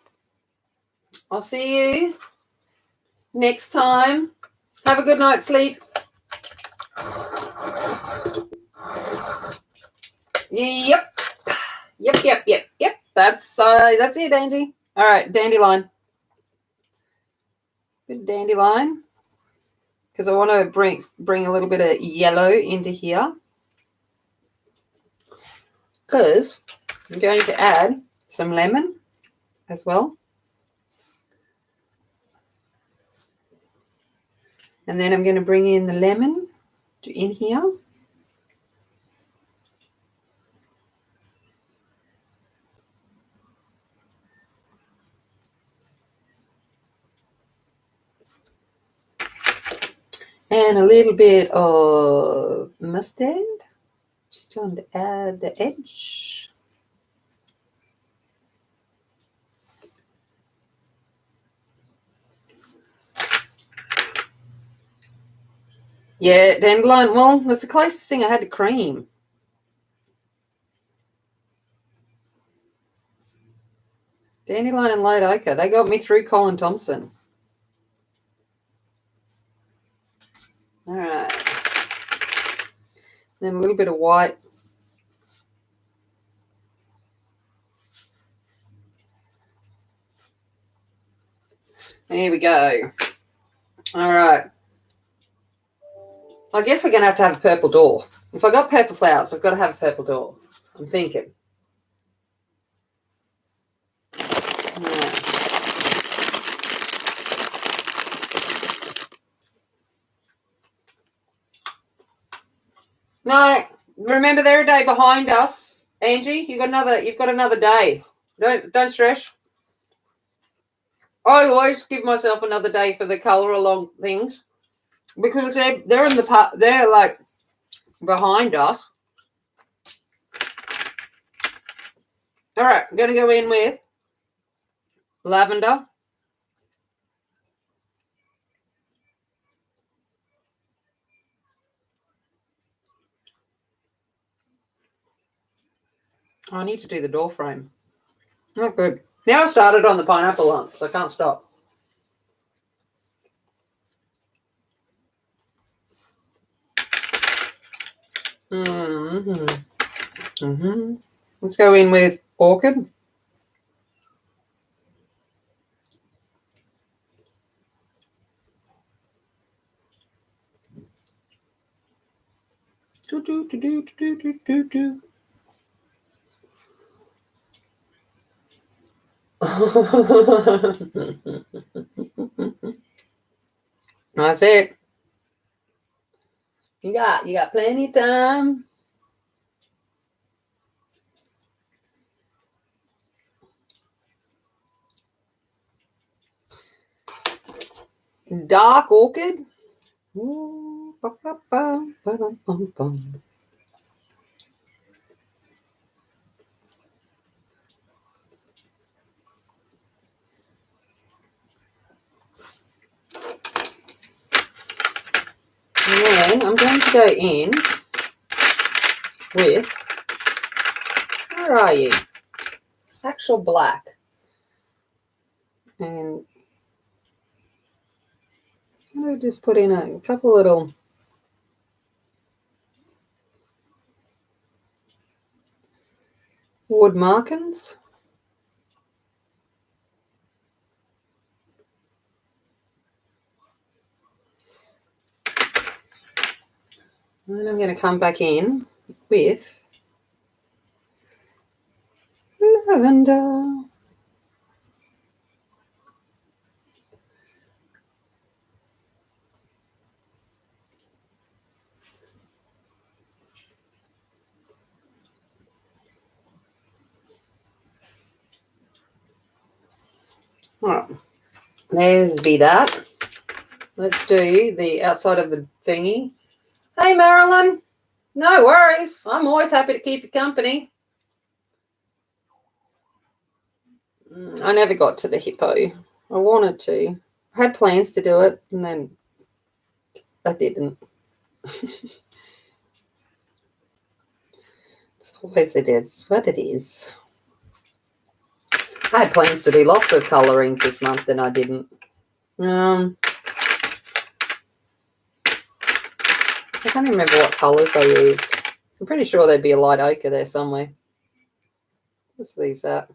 I'll see you next time. Have a good night's sleep. Yep. That's it, Angie. All right, dandelion. Good dandelion. Because I want to bring a little bit of yellow into here. Because I'm going to add some lemon as well. And then I'm going to bring in the lemon in here. And a little bit of mustard. Just trying to add the edge. Yeah, dandelion. Well, that's the closest thing I had to cream. Dandelion and light ochre. They got me through Colin Thompson. All right. Then a little bit of white. There we go. All right. I guess we're going to have a purple door. If I got purple flowers, I've got to have a purple door. I'm thinking. Yeah. No, remember they're a day behind us, Angie. You've got another day. Don't stress. I always give myself another day for the colour along things because they're in the part. They're like behind us. All right, I'm going to go in with lavender. I need to do the door frame. Not good. Now I started on the pineapple one, so I can't stop. Let's go in with orchid. That's it. You got plenty of time. Dark orchid. Ooh, ba, ba, ba, ba, dum, bum, bum. And then I'm going to go in with, where are you? Actual black. And I'm going to just put in a couple little wood markings. And then I'm going to come back in with lavender. All right, there's be that. Let's do the outside of the thingy. Hey, Marilyn. No worries. I'm always happy to keep you company. I never got to the hippo. I wanted to. I had plans to do it, and then I didn't. It's always it is what it is. I had plans to do lots of colourings this month, and I didn't. I can't even remember what colours I used. I'm pretty sure there'd be a light ochre there somewhere. What's these at?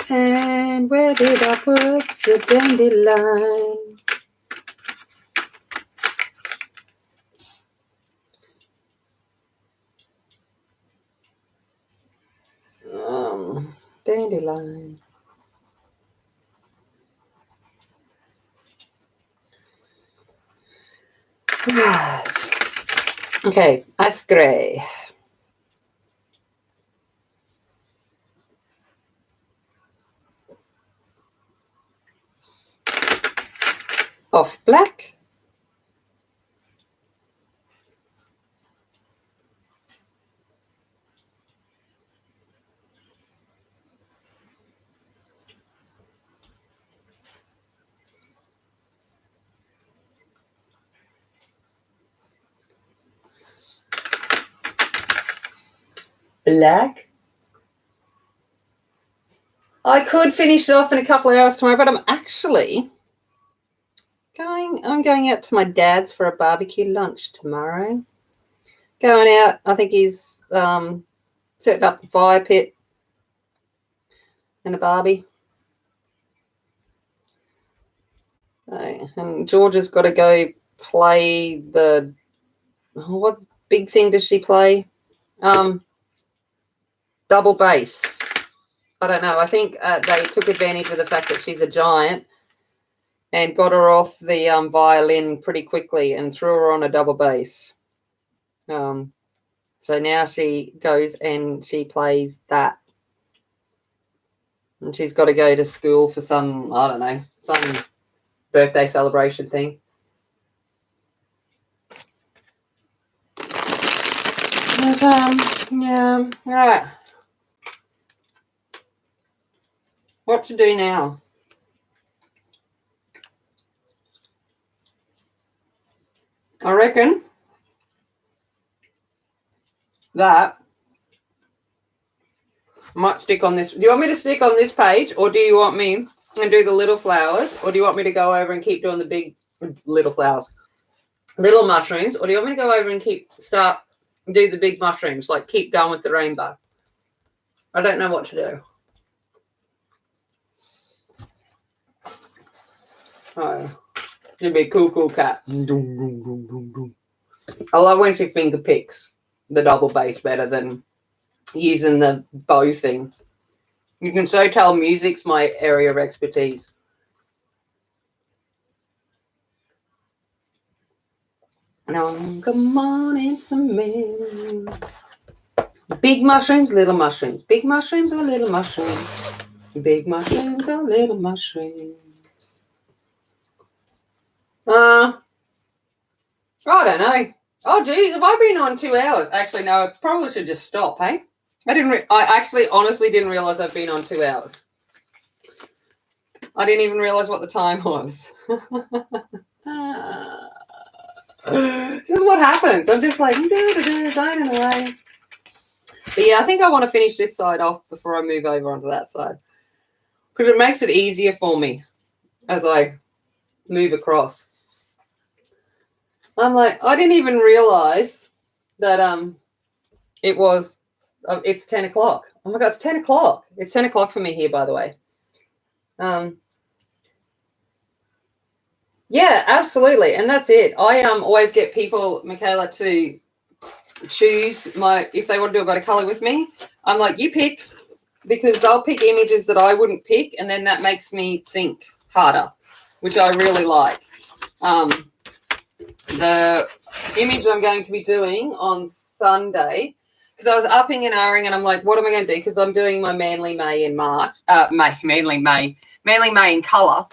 And where did I put the dandelion? Dandelion. Right. Okay, ice grey. Off black. Black. I could finish it off in a couple of hours tomorrow, but I'm actually going out to my dad's for a barbecue lunch tomorrow. Going out, I think he's setting up the fire pit and a barbie. And Georgia's got to go play the, what big thing does she play? Double bass. I don't know. I think they took advantage of the fact that she's a giant and got her off the violin pretty quickly and threw her on a double bass. So now she goes and she plays that. And she's got to go to school for some, I don't know, some birthday celebration thing. But, yeah, right. What to do now? I reckon that I might stick on this. Do you want me to stick on this page, or do you want me to do the little flowers, or do you want me to go over and keep doing the big little flowers, little mushrooms, or do you want me to go over and do the big mushrooms, like keep going with the rainbow? I don't know what to do. Oh, it'd be a cool cat. I love when she finger picks the double bass better than using the bow thing. You can so tell music's my area of expertise. Good morning to me. Big mushrooms, little mushrooms. Big mushrooms or little mushrooms. Big mushrooms or little mushrooms. I don't know. Oh, geez, have I been on 2 hours? Actually, no, I probably should just stop, hey? I actually honestly didn't realize I've been on 2 hours. I didn't even realize what the time was. This is what happens. I'm just like, zoning away. But yeah, I think I want to finish this side off before I move over onto that side. Because it makes it easier for me as I move across. I'm like, I didn't even realize that it's 10 o'clock. Oh my God, it's 10 o'clock. It's 10 o'clock for me here, by the way. Yeah, absolutely. And that's it. I always get people, Michaela, to choose if they want to do a bit of colour with me. I'm like, you pick, because I'll pick images that I wouldn't pick, and then that makes me think harder, which I really like. The image I'm going to be doing on Sunday, because I was upping and ahhing, and I'm like, what am I going to do? Because I'm doing my Manly May in March, Manly May in colour,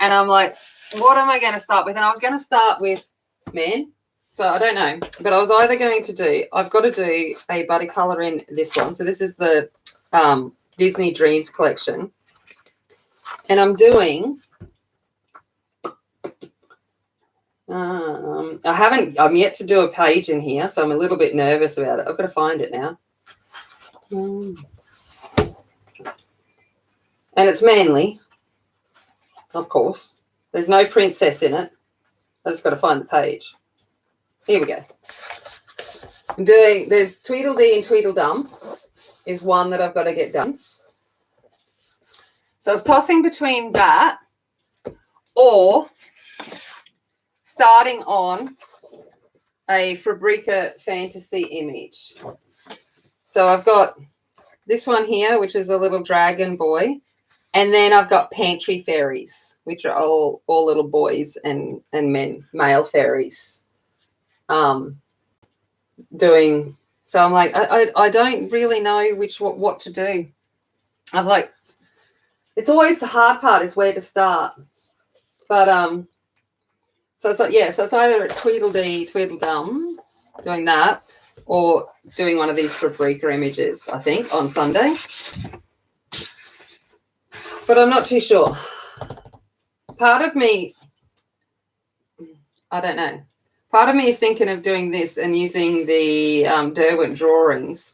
and I'm like, what am I going to start with? And I was going to start with men, so I don't know, but I was either going to do, I've got to do a buddy colour in this one. So this is the Disney Dreams collection, and I'm doing. I'm yet to do a page in here, so I'm a little bit nervous about it. I've got to find it now. And it's manly, of course. There's no princess in it. I just got to find the page. Here we go. There's Tweedledee and Tweedledum is one that I've got to get done. So I was tossing between that or starting on a Fabrica fantasy image. So I've got this one here, which is a little dragon boy. And then I've got pantry fairies, which are all little boys and men, male fairies. Doing, so I'm like, I don't really know what to do. I'm like, it's always the hard part is where to start. But so it's like, yeah, so it's either a Tweedledee, Tweedledum, doing that, or doing one of these Fabrica images, I think, on Sunday. But I'm not too sure. Part of me, I don't know. Part of me is thinking of doing this and using the Derwent drawings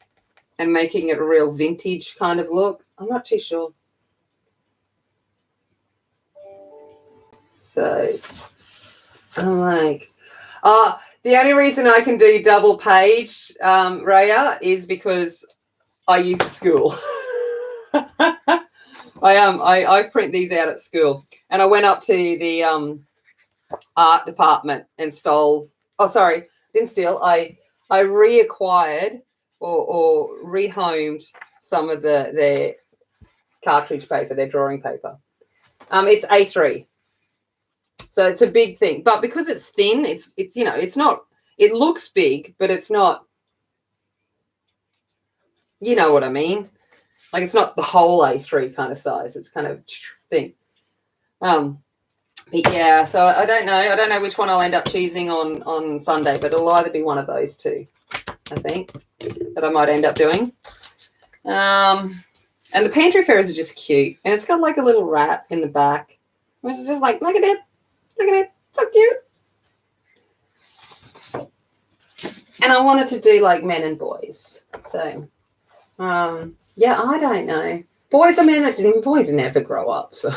and making it a real vintage kind of look. I'm not too sure. So I'm like, the only reason I can do double page, Raya, is because I use a school. I print these out at school, and I went up to the art department and stole. Oh, sorry, didn't steal. I reacquired or rehomed some of their cartridge paper, their drawing paper. It's A3, so it's a big thing. But because it's thin, it's it's not. It looks big, but it's not. You know what I mean? Like it's not the whole A3 kind of size. It's kind of thin. But yeah, so I don't know. I don't know which one I'll end up choosing on Sunday, but it'll either be one of those two, I think, that I might end up doing. And the pantry fairies are just cute. And it's got like a little rat in the back, which is just like, look at it. Look at it. So cute. And I wanted to do like men and boys. So, yeah, I don't know. Boys never grow up. So,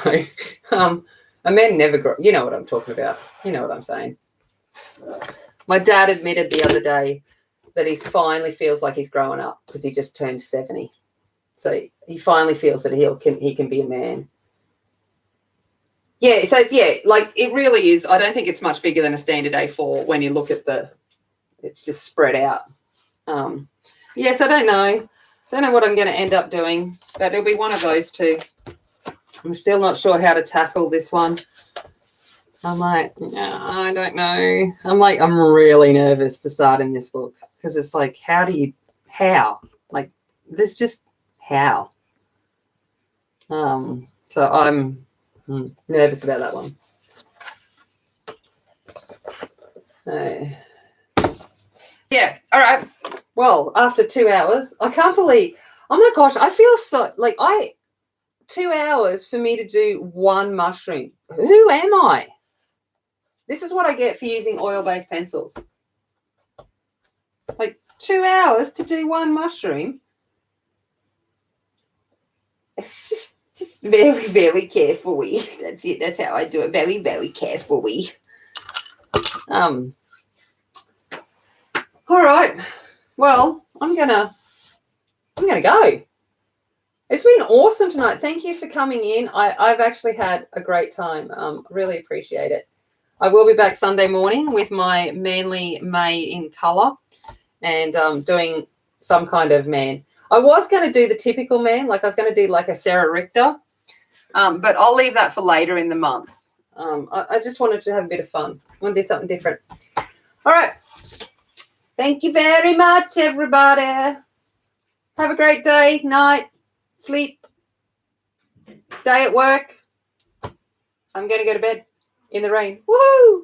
men never grow. You know what I'm talking about. You know what I'm saying. My dad admitted the other day that he finally feels like he's growing up because he just turned 70. So he finally feels that he can be a man. Yeah, so yeah, like it really is. I don't think it's much bigger than a standard A4 when you look at it's just spread out. Yes, I don't know. Don't know what I'm going to end up doing, but it'll be one of those two. I'm still not sure how to tackle this one. I'm like, I don't know. I'm really nervous to start in this book because it's like, how? Like, there's just how. So I'm nervous about that one. So, yeah, all right. Well, after 2 hours, I can't believe, oh my gosh, I feel so, 2 hours for me to do one mushroom. Who am I? This is what I get for using oil-based pencils. Like 2 hours to do one mushroom. It's just very, very carefully. That's it. That's how I do it. Very, very carefully. All right. Well, I'm gonna go. It's been awesome tonight. Thank you for coming in. I've actually had a great time. Really appreciate it. I will be back Sunday morning with my Manly May in colour and doing some kind of man. I was going to do the typical man, like I was going to do like a Sarah Richter, but I'll leave that for later in the month. I just wanted to have a bit of fun. I want to do something different. All right. Thank you very much, everybody. Have a great day, night, sleep, day at work. I'm going to go to bed in the rain. Woohoo!